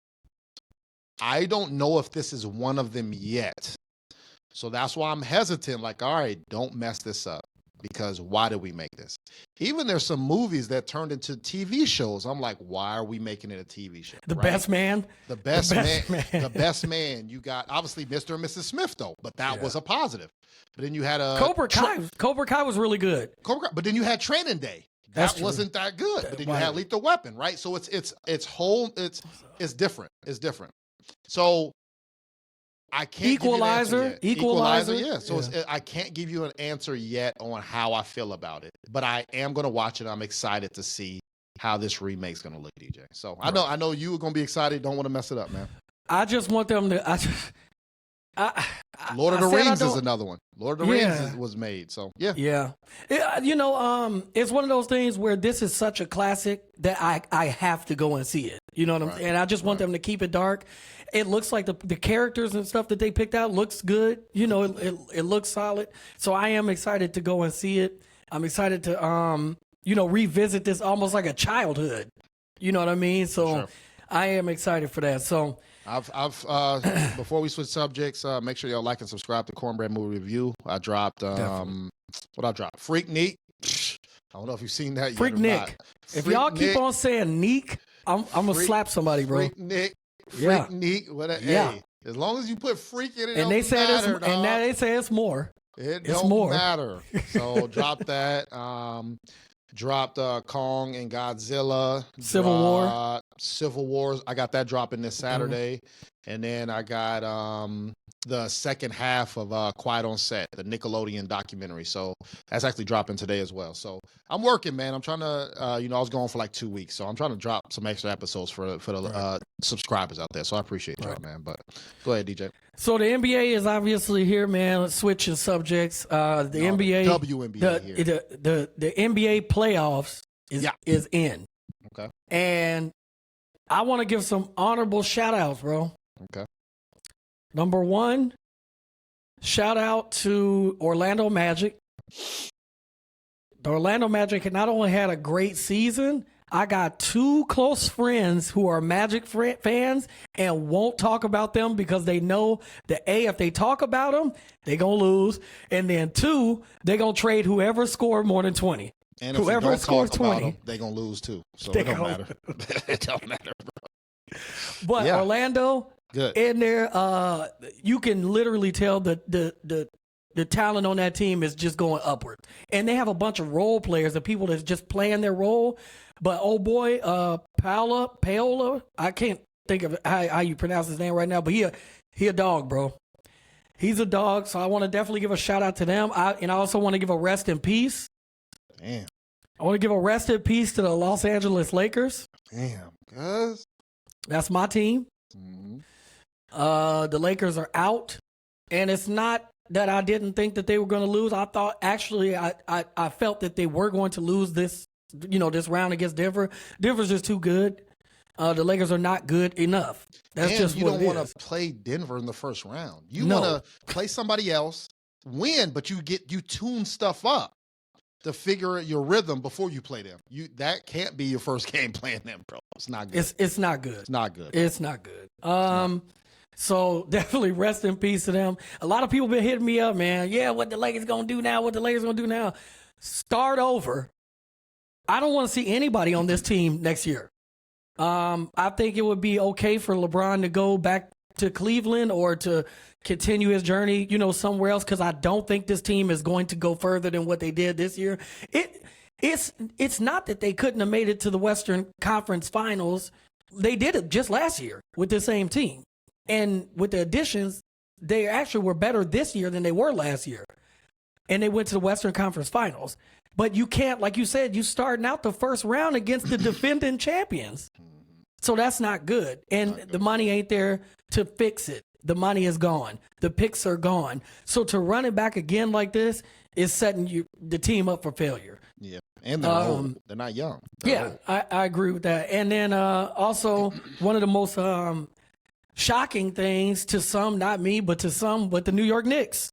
Speaker 2: I don't know if this is one of them yet. So that's why I'm hesitant. Like, all right, don't mess this up. Because why did we make this? Even there's some movies that turned into TV shows. I'm like, why are we making it a TV show?
Speaker 1: The Best Man?
Speaker 2: The Best Man. The Best Man. You got, obviously, Mr. and Mrs. Smith, though. But that was a positive. But then you had a...
Speaker 1: Cobra Kai was really good.
Speaker 2: But then you had Training Day. That wasn't that good. But then you had Lethal Weapon, right? So it's different. It's different. So... I can't
Speaker 1: Equalizer,
Speaker 2: yeah. So I can't give you an answer yet on how I feel about it, but I am going to watch it. I'm excited to see how this remake's going to look, DJ. So I know you were going to be excited. Don't want to mess it up, man.
Speaker 1: I just want them to.
Speaker 2: Lord of the Rings is another one. Lord of the Rings was made. So yeah.
Speaker 1: It's one of those things where this is such a classic that I have to go and see it. You know what I'm saying? And I just want them to keep it dark. It looks like the characters and stuff that they picked out looks good. It looks solid. So I am excited to go and see it. I'm excited to revisit this almost like a childhood. You know what I mean? So I am excited for that. So
Speaker 2: I've before we switch subjects, make sure y'all like and subscribe to Cornbread Movie Review. I dropped Freak Neek. I don't know if you've seen that yet.
Speaker 1: Freak Nick. If y'all keep on saying Neek, I'm gonna slap somebody, bro.
Speaker 2: Freak Nick. Freak Neek. Hey, as long as you put freak in it,
Speaker 1: and they say it's more.
Speaker 2: It don't matter. So drop that. Dropped Kong and Godzilla. Civil Wars. I got that dropping this Saturday. And then I got the second half of Quiet on Set, the Nickelodeon documentary. So that's actually dropping today as well. So I'm working, man. I'm trying to, I was going for like 2 weeks. So I'm trying to drop some extra episodes for the subscribers out there. So I appreciate y'all, man. But go ahead, DJ.
Speaker 1: So the NBA is obviously here, man. Switching subjects. NBA,
Speaker 2: WNBA here.
Speaker 1: The NBA playoffs is in.
Speaker 2: Okay.
Speaker 1: And I want to give some honorable shout outs, bro.
Speaker 2: Okay.
Speaker 1: Number one, shout out to Orlando Magic. The Orlando Magic not only had a great season, I got 2 close friends who are Magic fans and won't talk about them because they know that A, if they talk about them, they're going to lose. And then 2, they're going to trade whoever scored more than 20.
Speaker 2: And if
Speaker 1: whoever
Speaker 2: you don't
Speaker 1: scores
Speaker 2: talk about
Speaker 1: 20,
Speaker 2: them, they're going to lose too. So it don't matter. It don't matter, bro.
Speaker 1: But
Speaker 2: Yeah.
Speaker 1: Orlando,
Speaker 2: Good.
Speaker 1: in there, you can literally tell the talent on that team is just going upward. And they have a bunch of role players, the people that's just playing their role. But oh boy, Paola, I can't think of how you pronounce his name right now, but he a dog, bro. He's a dog, so I want to definitely give a shout out to them. And I also want to give a rest in peace.
Speaker 2: Damn.
Speaker 1: I want to give a rest in peace to the Los Angeles Lakers.
Speaker 2: Damn, cuz.
Speaker 1: That's my team.
Speaker 2: Mm-hmm.
Speaker 1: The Lakers are out, and it's not that I didn't think that they were going to lose. I thought actually I felt that they were going to lose this round against Denver. Denver's just too good. The Lakers are not good enough. That's
Speaker 2: And
Speaker 1: just
Speaker 2: you
Speaker 1: what
Speaker 2: don't
Speaker 1: it
Speaker 2: want
Speaker 1: is.
Speaker 2: to play Denver in the first round. You
Speaker 1: No.
Speaker 2: want to play somebody else, win, but you tune stuff up to figure your rhythm before you play them. That can't be your first game playing them, bro. It's not good.
Speaker 1: It's not good.
Speaker 2: It's not good.
Speaker 1: It's not good. So definitely rest in peace to them. A lot of people been hitting me up, man. Yeah, what the Lakers gonna do now? What the Lakers gonna do now? Start over. I don't want to see anybody on this team next year. I think it would be okay for LeBron to go back to Cleveland or to continue his journey, somewhere else, because I don't think this team is going to go further than what they did this year. It's not that they couldn't have made it to the Western Conference Finals. They did it just last year with the same team. And with the additions, they actually were better this year than they were last year. And they went to the Western Conference Finals. But you can't, like you said, you starting out the first round against the defending champions. So that's not good. And the money ain't there to fix it. The money is gone. The picks are gone. So to run it back again like this is setting the team up for failure.
Speaker 2: Yeah. And they're old. They're not young. They're old.
Speaker 1: I agree with that. And then also one of the most shocking things to some, not me, but to some, but the New York Knicks.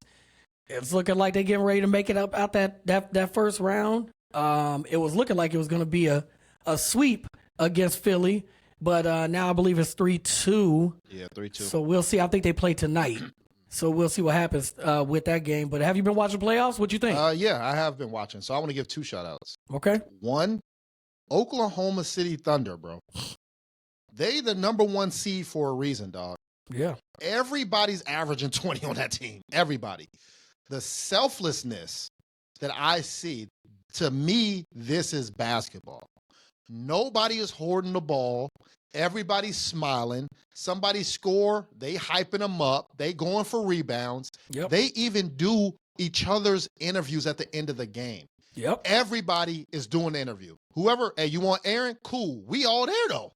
Speaker 1: It's looking like they're getting ready to make it up out that first round. It was looking like it was going to be a sweep against Philly, but now I believe it's 3-2.
Speaker 2: Yeah, 3-2.
Speaker 1: So we'll see. I think they play tonight. So we'll see what happens with that game. But have you been watching playoffs? What you think?
Speaker 2: Yeah, I have been watching. So I want to give 2 shout-outs.
Speaker 1: Okay.
Speaker 2: One, Oklahoma City Thunder, bro. They the number 1 seed for a reason, dog.
Speaker 1: Yeah.
Speaker 2: Everybody's averaging 20 on that team. Everybody. The selflessness that I see, to me, this is basketball. Nobody is hoarding the ball. Everybody's smiling. Somebody score, they hyping them up. They going for rebounds.
Speaker 1: Yep.
Speaker 2: They even do each other's interviews at the end of the game.
Speaker 1: Yep.
Speaker 2: Everybody is doing the interview. Whoever, hey, you want Aaron? Cool. We all there, though.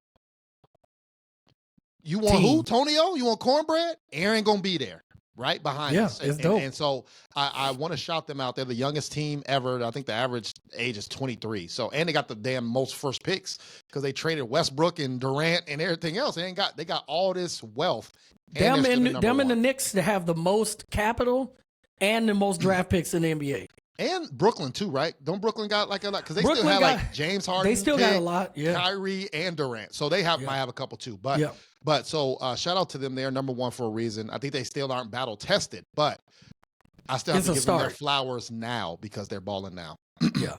Speaker 2: You want
Speaker 1: Team.
Speaker 2: who? Tonio? You want Cornbread? Aaron gonna be there, right behind us.
Speaker 1: It's dope.
Speaker 2: And so I want to shout them out. They're the youngest team ever. I think the average age is 23. So, and they got the damn most first picks because they traded Westbrook and Durant and everything else. They got all this wealth.
Speaker 1: Them and the Knicks to have the most capital and the most draft picks in the NBA.
Speaker 2: And Brooklyn too, right? Don't Brooklyn got like a lot? Because they
Speaker 1: Brooklyn
Speaker 2: still have
Speaker 1: got-
Speaker 2: like James Harden.
Speaker 1: They still got a lot. Yeah.
Speaker 2: Kyrie and Durant. So they might have a couple too. But
Speaker 1: Yeah.
Speaker 2: so shout out to them. They're number 1 for a reason. I think they still aren't battle tested, but I still have
Speaker 1: It's
Speaker 2: to
Speaker 1: a
Speaker 2: give them their
Speaker 1: start.
Speaker 2: flowers now because they're balling now.
Speaker 1: Yeah.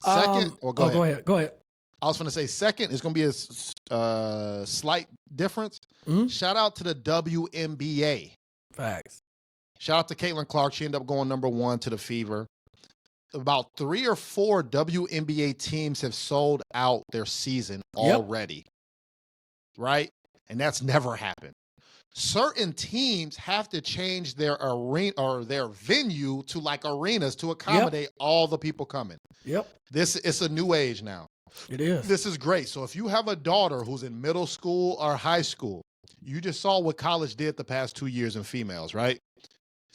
Speaker 2: Second, go ahead.
Speaker 1: Go ahead.
Speaker 2: I was going to say second is going to be a slight difference.
Speaker 1: Mhm.
Speaker 2: Shout out to the WNBA.
Speaker 1: Facts.
Speaker 2: Shout out to Caitlin Clark. She ended up going number 1 to the Fever. About 3 or 4 WNBA teams have sold out their season already. Right? And that's never happened. Certain teams have to change their arena or their venue to like arenas to accommodate all the people coming.
Speaker 1: Yep.
Speaker 2: It's a new age now.
Speaker 1: It is.
Speaker 2: This is great. So if you have a daughter who's in middle school or high school, you just saw what college did the past 2 years in females, right?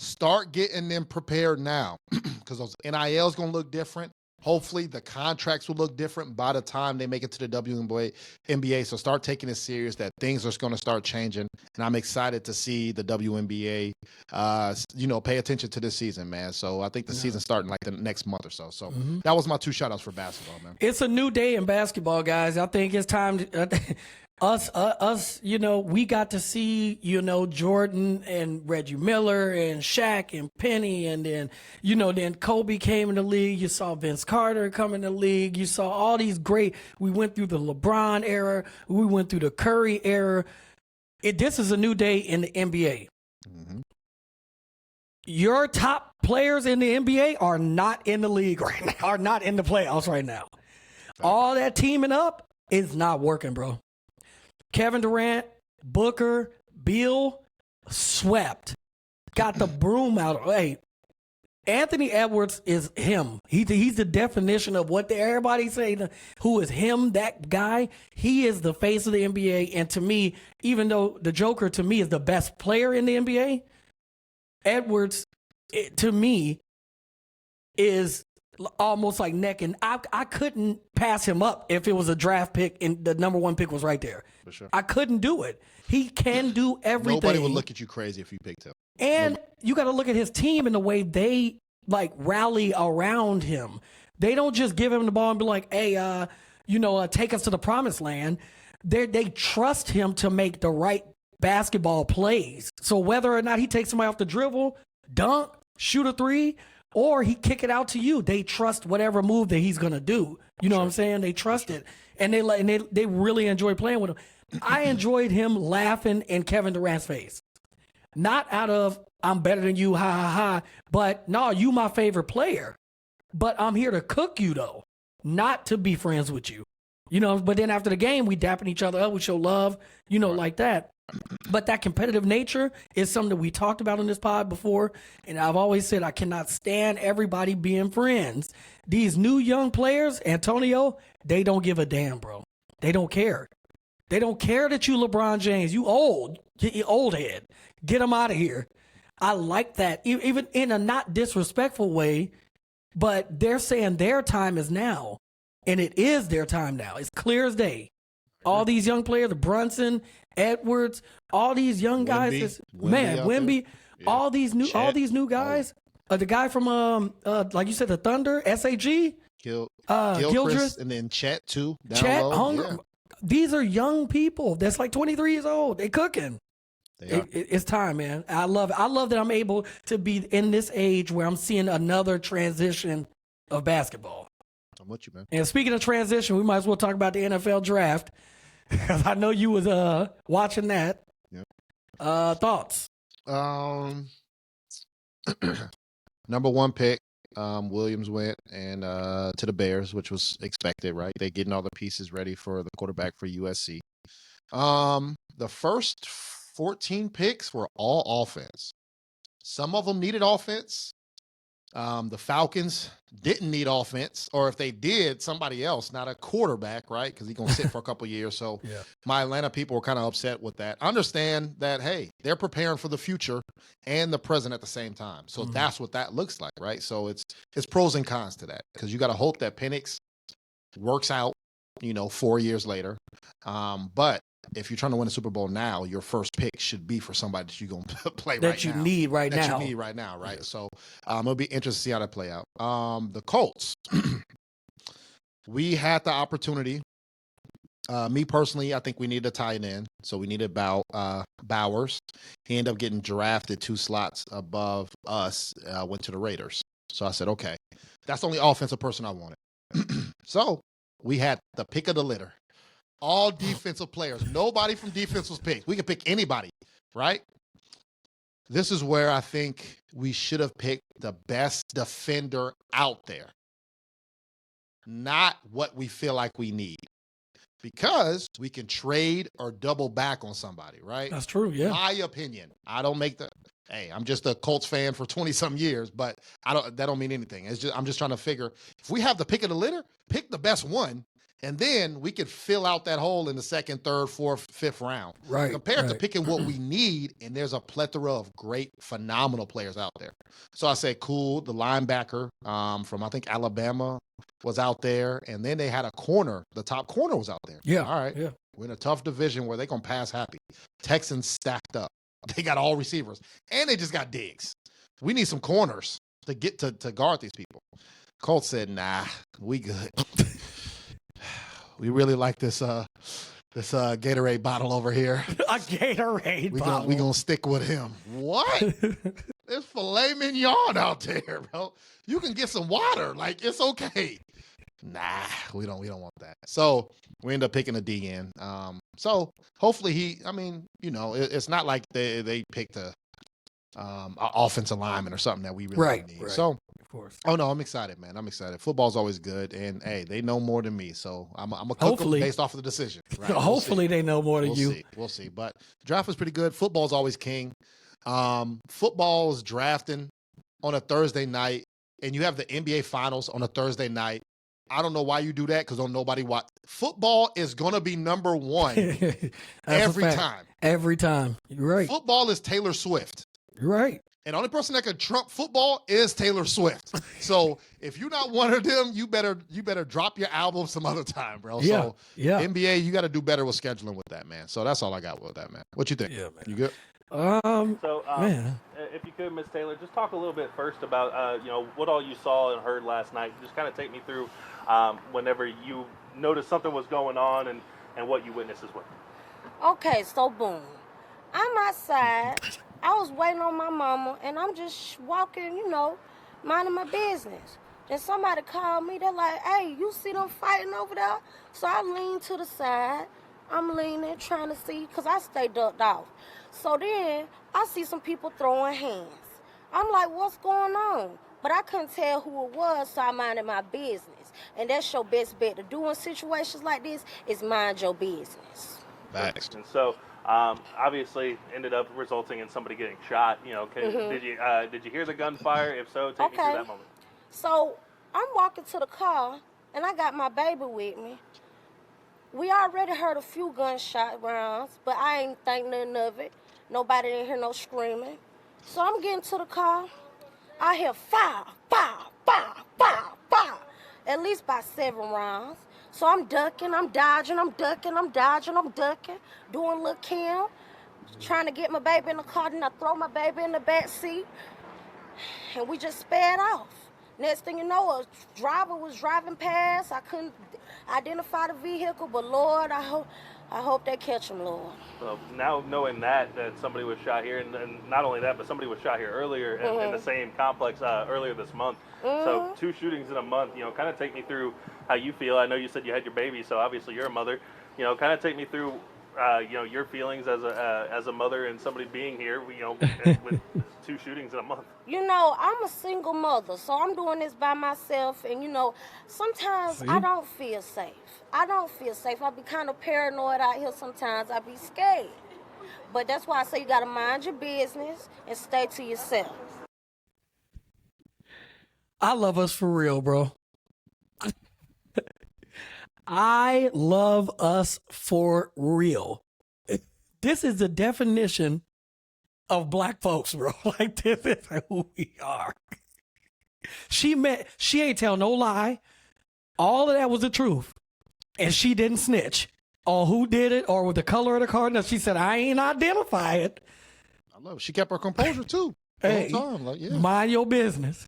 Speaker 2: Start getting them prepared now because those NILs going to look different. Hopefully the contracts will look different by the time they make it to the WNBA. So start taking it serious that things are going to start changing. And I'm excited to see the WNBA, pay attention to this season, man. So I think the season's starting like the next month or so. So that was my 2 shout-outs for basketball, man.
Speaker 1: It's a new day in basketball, guys. I think it's time to, us, we got to see, Jordan and Reggie Miller and Shaq and Penny. And then, then Kobe came in the league. You saw Vince Carter come in the league. You saw all these we went through the LeBron era. We went through the Curry era. This is a new day in the NBA.
Speaker 2: Mm-hmm.
Speaker 1: Your top players in the NBA are not in the league right now, are not in the playoffs right now. All that teaming up is not working, bro. Kevin Durant, Booker, Beal, swept. Got the broom out. Hey, Anthony Edwards is him. He's the definition of what everybody say. Who is him? That guy. He is the face of the NBA. And to me, even though the Joker to me is the best player in the NBA, Edwards to me is almost like neck and I couldn't pass him up if it was a draft pick and the number 1 pick was right there.
Speaker 2: For sure.
Speaker 1: I couldn't do it. He can do everything.
Speaker 2: Nobody would look at you crazy if you picked him.
Speaker 1: And you got to look at his team and the way they rally around him. They don't just give him the ball and be like, hey, take us to the promised land. They trust him to make the right basketball plays. So whether or not he takes somebody off the dribble, dunk, shoot a 3, or he kick it out to you, they trust whatever move that he's gonna do. You know what I'm saying? They trust it, and they really enjoy playing with him. I enjoyed him laughing in Kevin Durant's face, not out of I'm better than you, ha ha ha, but no, you my favorite player, but I'm here to cook you though, not to be friends with you. But then after the game, we dapping each other up, we show love, like that. But that competitive nature is something that we talked about on this pod before. And I've always said I cannot stand everybody being friends. These new young players, Antonio, they don't give a damn, bro. They don't care. They don't care that you LeBron James. You old head. Get them out of here. I like that, even in a not disrespectful way. But they're saying their time is now. And it is their time now. It's clear as day. All these young players, Brunson, Edwards, all these young guys, Wemby, all these new guys. The guy from like you said, the Thunder, SAG,
Speaker 2: Gilchrist, and then Chet too.
Speaker 1: Hunger. These are young people that's like 23 years old. They cooking. It's time, man. I love it. I love that I'm able to be in this age where I'm seeing another transition of basketball.
Speaker 2: I'm with you, man.
Speaker 1: And speaking of transition, we might as well talk about the NFL draft. I know you was watching that.
Speaker 2: Yep.
Speaker 1: Thoughts?
Speaker 2: Number 1 pick, Williams went and to the Bears, which was expected, right? They getting all the pieces ready for the quarterback for USC. The first 14 picks were all offense. Some of them needed offense. The Falcons didn't need offense, or if they did, somebody else, not a quarterback, right? Because he's going to sit for a couple of years. So my Atlanta people were kind of upset with that. Understand that, hey, they're preparing for the future and the present at the same time. So that's what that looks like, right? So it's pros and cons to that, because you got to hope that Penix works out, 4 years later. But if you're trying to win a Super Bowl now, your first pick should be for somebody that you're going to play
Speaker 1: that you need right now.
Speaker 2: Right? So it'll be interesting to see how that play out. The Colts, we had the opportunity. Me personally, I think we needed a tight end. So we needed Bowers. He ended up getting drafted 2 slots above us, went to the Raiders. So I said, okay, that's the only offensive person I wanted. So we had the pick of the litter. All defensive players. Nobody from defense was picked. We could pick anybody, right? This is where I think we should have picked the best defender out there, not what we feel like we need, because we can trade or double back on somebody, right?
Speaker 1: That's true, yeah.
Speaker 2: My opinion. I don't make hey, I'm just a Colts fan for 20-some years, but that don't mean anything. I'm just trying to figure, if we have the pick of the litter, pick the best one. And then we could fill out that hole in the 2nd, 3rd, 4th, 5th round.
Speaker 1: Right.
Speaker 2: Compared to picking what we need, and there's a plethora of great, phenomenal players out there. So I say, cool, the linebacker from, I think, Alabama, was out there, and then they had a corner. The top corner was out there.
Speaker 1: Yeah.
Speaker 2: All right.
Speaker 1: Yeah.
Speaker 2: We're in a tough division where they're going to pass happy. Texans stacked up. They got all receivers, and they just got Diggs. We need some corners to get to guard these people. Colts said, nah, we good. We really like this Gatorade bottle over here.
Speaker 1: A Gatorade bottle.
Speaker 2: We gonna stick with him. What? There's filet mignon out there, bro. You can get some water. Like, it's okay. Nah, we don't want that. So we end up picking a DN. So hopefully it's not like they picked a offensive lineman or something that we really need. Right. So
Speaker 1: of course.
Speaker 2: Oh no, I'm excited, man. I'm excited. Football's always good, and hey, they know more than me, so I'm gonna cook them based off of the decision. Right?
Speaker 1: Hopefully, they know more than you.
Speaker 2: We'll see. But draft is pretty good. Football's always king. Football is drafting on a Thursday night, and you have the NBA Finals on a Thursday night. I don't know why you do that because don't nobody watch. Football is gonna be number one every time.
Speaker 1: Every time. You're right.
Speaker 2: Football is Taylor Swift.
Speaker 1: You're right.
Speaker 2: And the only person that can trump football is Taylor Swift. So if you're not one of them, you better drop your album some other time, bro.
Speaker 1: Yeah,
Speaker 2: so NBA, you got to do better with scheduling with that, man. So that's all I got with that, man. What you think?
Speaker 1: Yeah, man.
Speaker 2: You good?
Speaker 1: Man.
Speaker 3: If you could, Miss Taylor, just talk a little bit first about what all you saw and heard last night. Just kind of take me through whenever you noticed something was going on and what you witnessed as well.
Speaker 4: Okay, so boom. I'm outside. I was waiting on my mama, and I'm just walking, minding my business. Then somebody called me. They're like, hey, you see them fighting over there? So I leaned to the side. I'm leaning, trying to see, because I stay ducked off. So then I see some people throwing hands. I'm like, what's going on? But I couldn't tell who it was, so I minded my business. And that's your best bet to do in situations like this is mind your business.
Speaker 2: Facts.
Speaker 3: And so obviously ended up resulting in somebody getting shot. Did you hear the gunfire? If so, take me through that moment.
Speaker 4: So I'm walking to the car, and I got my baby with me. We already heard a few gunshot rounds, but I ain't think nothing of it. Nobody didn't hear no screaming. So I'm getting to the car. I hear fire, fire, fire, fire, fire. At least by 7 rounds. So I'm ducking, I'm dodging, I'm ducking, I'm dodging, I'm ducking, doing little Kim, trying to get my baby in the car, then I throw my baby in the back seat, and we just sped off. Next thing you know, a driver was driving past. I couldn't identify the vehicle, but Lord, I hope they catch him, Lord.
Speaker 3: So now knowing that somebody was shot here, and not only that, but somebody was shot here earlier in the same complex earlier this month. So 2 shootings in a month, kind of take me through how you feel. I know you said you had your baby, so obviously you're a mother. Kind of take me through, your feelings as a mother and somebody being here, with 2 shootings in a month.
Speaker 4: I'm a single mother, so I'm doing this by myself, and sometimes I don't feel safe. I be kind of paranoid out here sometimes. I be scared. But that's why I say you got to mind your business and stay to yourself.
Speaker 1: I love us for real, bro. I love us for real. This is the definition of black folks, bro. Like, this is who we are. She ain't tell no lie. All of that was the truth. And she didn't snitch on who did it or with the color of the car. No, she said, I ain't identify it.
Speaker 2: I love it. She kept her composure too.
Speaker 1: Hey, mind your business.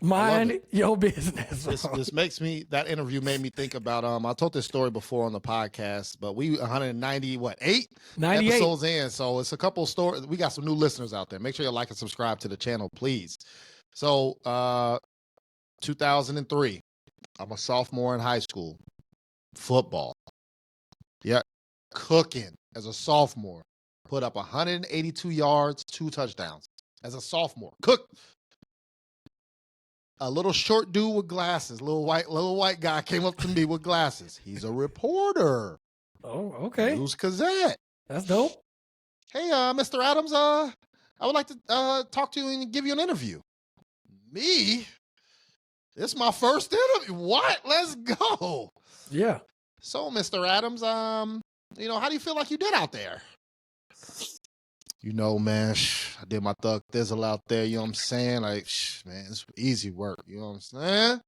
Speaker 1: Mind your business.
Speaker 2: This makes me, that interview made me think about, I told this story before on the podcast, but we 98 episodes in. So it's a couple of stories. We got some new listeners out there. Make sure you like and subscribe to the channel, please. So, 2003, I'm a sophomore in high school. Football. Yeah. Cooking as a sophomore. Put up 182 yards, 2 touchdowns as a sophomore. Cook. A little short dude with glasses, little white guy came up to me with glasses. He's a reporter.
Speaker 1: Oh, okay.
Speaker 2: News Gazette.
Speaker 1: That's dope.
Speaker 2: Hey, Mr. Adams, I would like to talk to you and give you an interview. Me? It's my first interview. What? Let's go.
Speaker 1: Yeah. So,
Speaker 2: Mr. Adams, how do you feel like you did out there? Man, I did my thug thizzle out there, you know what I'm saying? Like, man, it's easy work, you know what I'm saying?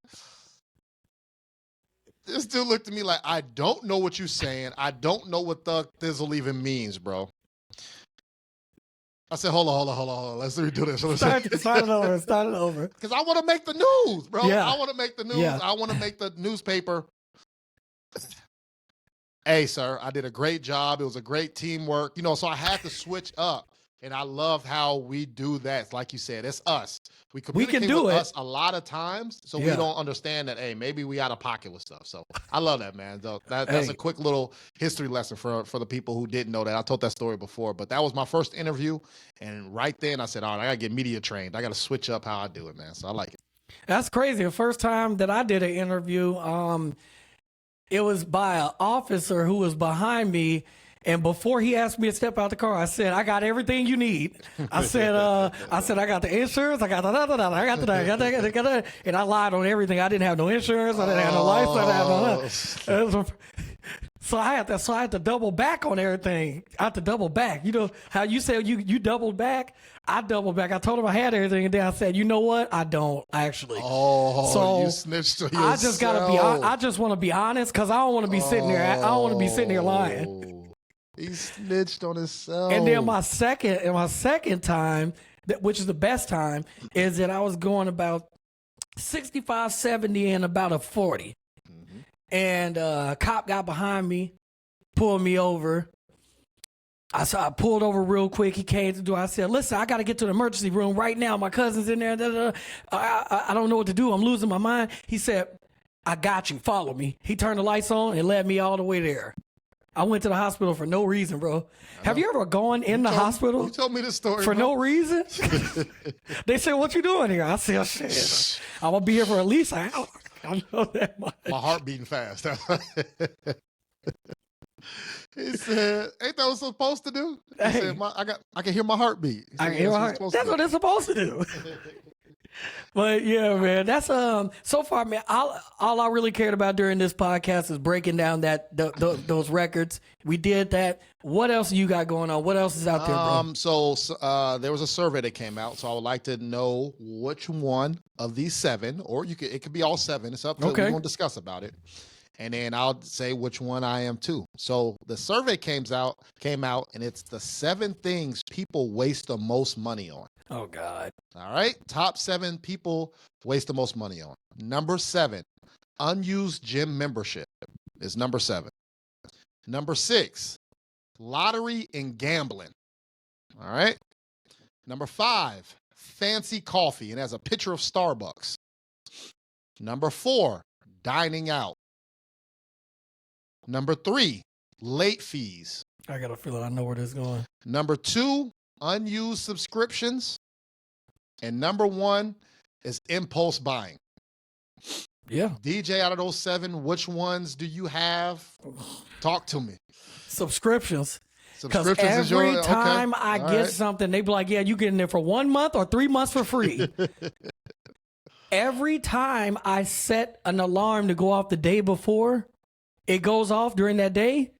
Speaker 2: This dude looked at me like, I don't know what you're saying. I don't know what Thug Thizzle even means, bro. I said, hold on. Let's redo this.
Speaker 1: Start it over.
Speaker 2: Because I want to make the news, bro.
Speaker 1: Yeah.
Speaker 2: I want to make the news.
Speaker 1: Yeah.
Speaker 2: I want to make the newspaper. Hey, sir, I did a great job. It was a great teamwork. So I had to switch up. And I love how we do that. Like you said, it's us. We communicate
Speaker 1: can do
Speaker 2: with
Speaker 1: it.
Speaker 2: us a lot of times, so we don't understand that, hey, maybe we out of pocket with stuff. So I love that, man. That's a quick little history lesson for the people who didn't know that. I told that story before, but that was my first interview. And right then I said, all right, I got to get media trained. I got to switch up how I do it, man. So I like it.
Speaker 1: That's crazy. The first time that I did an interview, it was by an officer who was behind me. And before he asked me to step out the car, I said, I got everything you need. I said, I got the insurance. I got the, and I lied on everything. I didn't have no insurance. I didn't have no license. I didn't have no. So I had to double back on everything. I had to double back. You know how you said you doubled back? I doubled back. I told him I had everything, and then I said, you know what? I don't actually.
Speaker 2: So you snitched on yourself.
Speaker 1: I just gotta be. I just want to be honest because I don't want to be sitting there. I don't want to be sitting there lying.
Speaker 2: He snitched on himself.
Speaker 1: And then my second time, which is the best time, is that I was going about 65, 70 and about a 40. Mm-hmm. And a cop got behind me, pulled me over. I pulled over real quick. He came to the door. I said, listen, I got to get to the emergency room right now. My cousin's in there. I don't know what to do. I'm losing my mind. He said, I got you. Follow me. He turned the lights on and led me all the way there. I went to the hospital for no reason, bro. Have you ever gone in the hospital?
Speaker 2: You told me this story
Speaker 1: for
Speaker 2: bro.
Speaker 1: No reason. They said, "What you doing here?" I said, "Shit, I'm gonna be here for at least an hour." I know that much.
Speaker 2: My heart beating fast. He said, "Ain't that what it's supposed to do?" He said, "I can hear my heartbeat."
Speaker 1: I can hear my heart. That's what it's supposed to do. But yeah, man, that's so far, man. All I really cared about during this podcast is breaking down those records. We did that. What else you got going on? What else is out there, bro?
Speaker 2: So there was a survey that came out. So I would like to know which one of these 7, or it could be all 7. It's up to we're gonna discuss about it. And then I'll say which one I am too. So the survey came out, and it's the 7 things people waste the most money on.
Speaker 1: Oh, God.
Speaker 2: All right. Top 7 people waste the most money on. Number 7, unused gym membership is number 7. Number 6, lottery and gambling. All right. Number 5, fancy coffee and has a picture of Starbucks. Number 4, dining out. Number 3, late fees.
Speaker 1: I got a feeling I know where this is going.
Speaker 2: Number 2, unused subscriptions. And number 1 is impulse buying.
Speaker 1: Yeah.
Speaker 2: DJ, out of those 7, which ones do you have? Talk to me.
Speaker 1: Subscriptions.
Speaker 2: Because
Speaker 1: every time I get something, they be like, yeah, you get in there for 1 month or 3 months for free. Every time I set an alarm to go off the day before, it goes off during that day.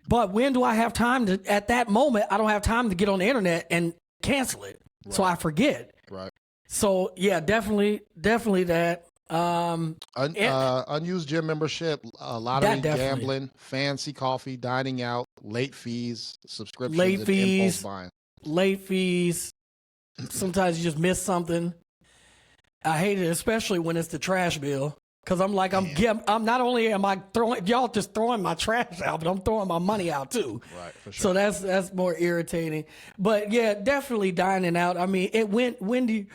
Speaker 1: But when do I have time to, at that moment, I don't have time to get on the internet and cancel it. Right. So I forget.
Speaker 2: Right.
Speaker 1: So yeah, definitely that.
Speaker 2: Unused gym membership, lottery, gambling, fancy coffee, dining out, late fees, subscriptions, impulse buying.
Speaker 1: Late fees. Sometimes you just miss something. I hate it, especially when it's the trash bill. Cause I'm like, I'm not only am I throwing my trash out, but I'm throwing my money out too.
Speaker 2: Right, for sure.
Speaker 1: So that's more irritating. But yeah, definitely dining out. I mean, we're probably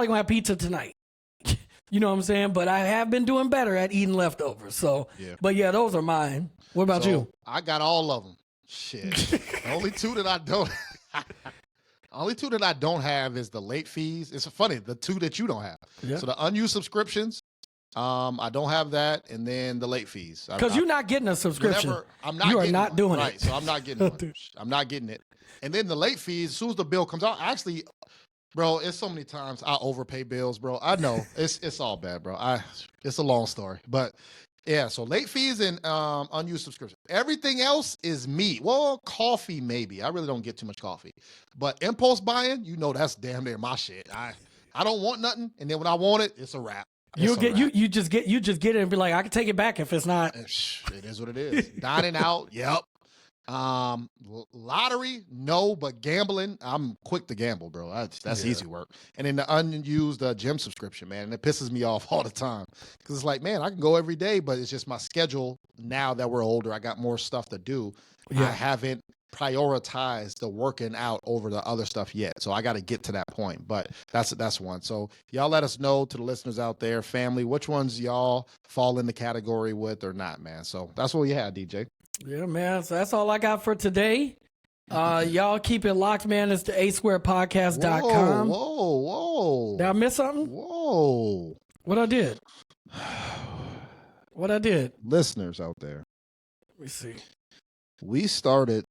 Speaker 1: gonna have pizza tonight. You know what I'm saying? But I have been doing better at eating leftovers. So, but yeah, those are mine. What about you?
Speaker 2: I got all of them. Shit. Only two that I don't. Only 2 that I don't have is the late fees. It's funny, the 2 that you don't have. Yeah. So the unused subscriptions, I don't have that, and then the late fees.
Speaker 1: Because you're not getting a subscription. You are not doing it.
Speaker 2: Right, so I'm not getting one. I'm not getting it. And then the late fees, as soon as the bill comes out, actually, bro, it's so many times I overpay bills, bro. I know. It's all bad, bro. It's a long story. But yeah, so late fees and unused subscription. Everything else is me. Well, coffee maybe. I really don't get too much coffee. But impulse buying, that's damn near my shit. I don't want nothing, and then when I want it, it's a wrap.
Speaker 1: You just get it and be like, I can take it back if it's not.
Speaker 2: It is what it is. Dining out, yep. Lottery, no, but gambling, I'm quick to gamble, bro. That's easy work. And then the unused gym subscription, man, and it pisses me off all the time because it's like, man, I can go every day, but it's just my schedule now that we're older. I got more stuff to do. I haven't prioritized the working out over the other stuff yet, so I got to get to that point. But that's one. So y'all let us know, to the listeners out there, family, which ones y'all fall in the category with or not, man. So that's what we had, DJ.
Speaker 1: Yeah, man. So that's all I got for today. Y'all keep it locked, man. It's the asquaredpodcast.com.
Speaker 2: Whoa.
Speaker 1: Did I miss something?
Speaker 2: Whoa.
Speaker 1: What I did?
Speaker 2: Listeners out there.
Speaker 1: Let me see.
Speaker 2: We started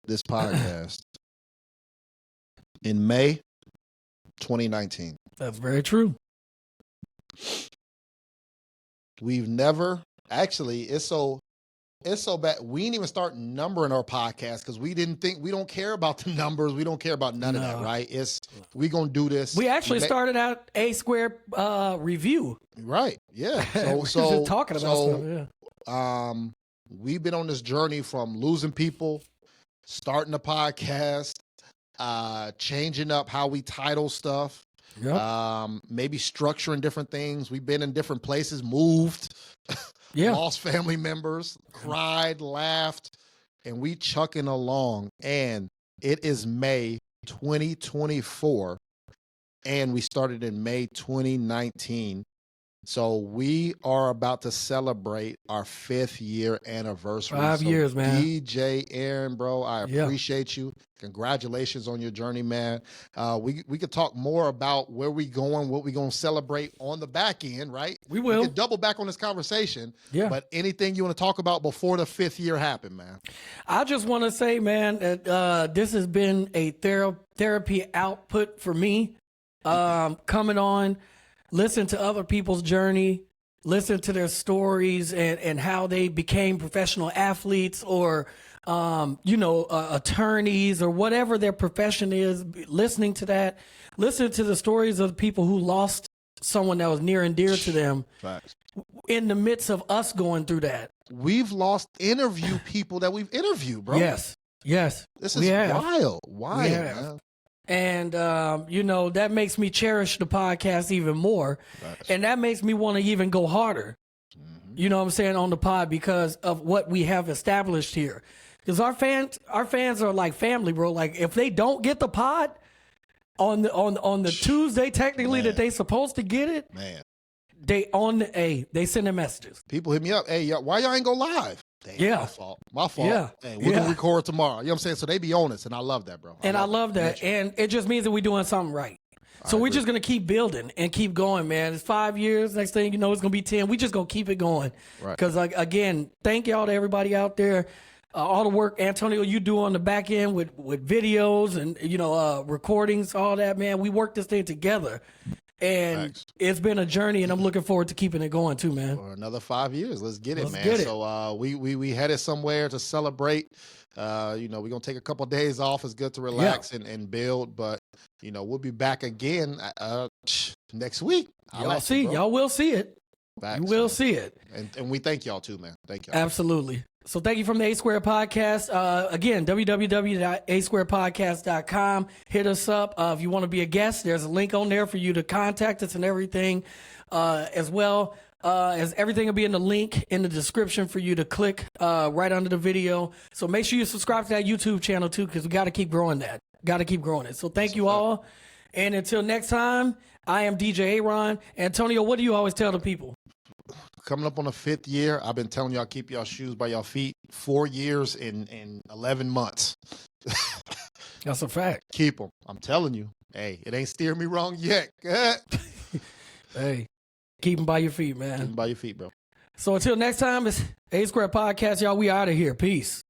Speaker 2: this podcast in May 2019.
Speaker 1: That's very true.
Speaker 2: We've never, actually, it's so bad. We didn't even start numbering our podcast because we don't care about the numbers. We don't care about none of that, right? We going to do this.
Speaker 1: We actually started out A Square review.
Speaker 2: Right. Yeah.
Speaker 1: So just talking about stuff. Yeah.
Speaker 2: We've been on this journey from losing people, starting a podcast, changing up how we title stuff, maybe structuring different things. We've been in different places, moved, lost family members, cried, laughed, and we chucking along. And it is May 2024, and we started in May 2019. So we are about to celebrate our 5th year anniversary.
Speaker 1: 5 years, man.
Speaker 2: DJ Aaron, bro, I appreciate you. Congratulations on your journey, man. We could talk more about where we going, what we going to celebrate on the back end, right?
Speaker 1: We will.
Speaker 2: We can double back on this conversation.
Speaker 1: Yeah.
Speaker 2: But anything you want to talk about before the 5th year happened, man?
Speaker 1: I just want to say, man, that this has been a therapy output for me. Coming on, listen to other people's journey, listen to their stories and how they became professional athletes or, attorneys or whatever their profession is, listening to that, listen to the stories of people who lost someone that was near and dear to them.
Speaker 2: Facts.
Speaker 1: In the midst of us going through that.
Speaker 2: We've lost interview people that we've interviewed, bro.
Speaker 1: Yes. This
Speaker 2: is wild, man.
Speaker 1: And, that makes me cherish the podcast even more. Nice. And that makes me want to even go harder, you know what I'm saying, on the pod because of what we have established here. Because our fans are like family, bro. Like, if they don't get the pod on the Tuesday, technically, that they supposed to get it,
Speaker 2: man,
Speaker 1: they send them messages.
Speaker 2: People hit me up, hey, why y'all ain't go live? Damn, my fault.
Speaker 1: Yeah.
Speaker 2: Hey, we're going to record tomorrow. You know what I'm saying? So they be honest, and I love that, bro.
Speaker 1: I love that. And it just means that we're doing something right. So we're just going to keep building and keep going, man. It's 5 years. Next thing you know, it's going to be 10. We just going to keep it going. Because, again, thank y'all to everybody out there. All the work, Antonio, you do on the back end with videos and, recordings, all that, man. We work this thing together. And it's been a journey, and I'm looking forward to keeping it going too, man.
Speaker 2: For another 5 years. Let's get it, man.
Speaker 1: Get it.
Speaker 2: So we headed somewhere to celebrate. We're going to take a couple of days off. It's good to relax and build. But, we'll be back again next week.
Speaker 1: Y'all will see it.
Speaker 2: Facts,
Speaker 1: you will see it.
Speaker 2: And we thank y'all too, man. Thank y'all.
Speaker 1: Absolutely. So thank you from the A Square Podcast. Again, www.asquaredpodcast.com. Hit us up. If you want to be a guest, there's a link on there for you to contact us and everything as well. As everything will be in the link in the description for you to click right under the video. So make sure you subscribe to that YouTube channel too, because we got to keep growing that. Got to keep growing it. So thank you all. And until next time, I am DJ Aaron. Antonio, what do you always tell the people?
Speaker 2: Coming up on the 5th year, I've been telling y'all, keep y'all shoes by your feet. 4 years in 11 months.
Speaker 1: That's a fact.
Speaker 2: Keep them. I'm telling you. Hey, it ain't steering me wrong yet.
Speaker 1: Hey, keep them by your feet, man.
Speaker 2: Keep them by your feet, bro.
Speaker 1: So until next time, it's A Square Podcast, y'all. We out of here. Peace.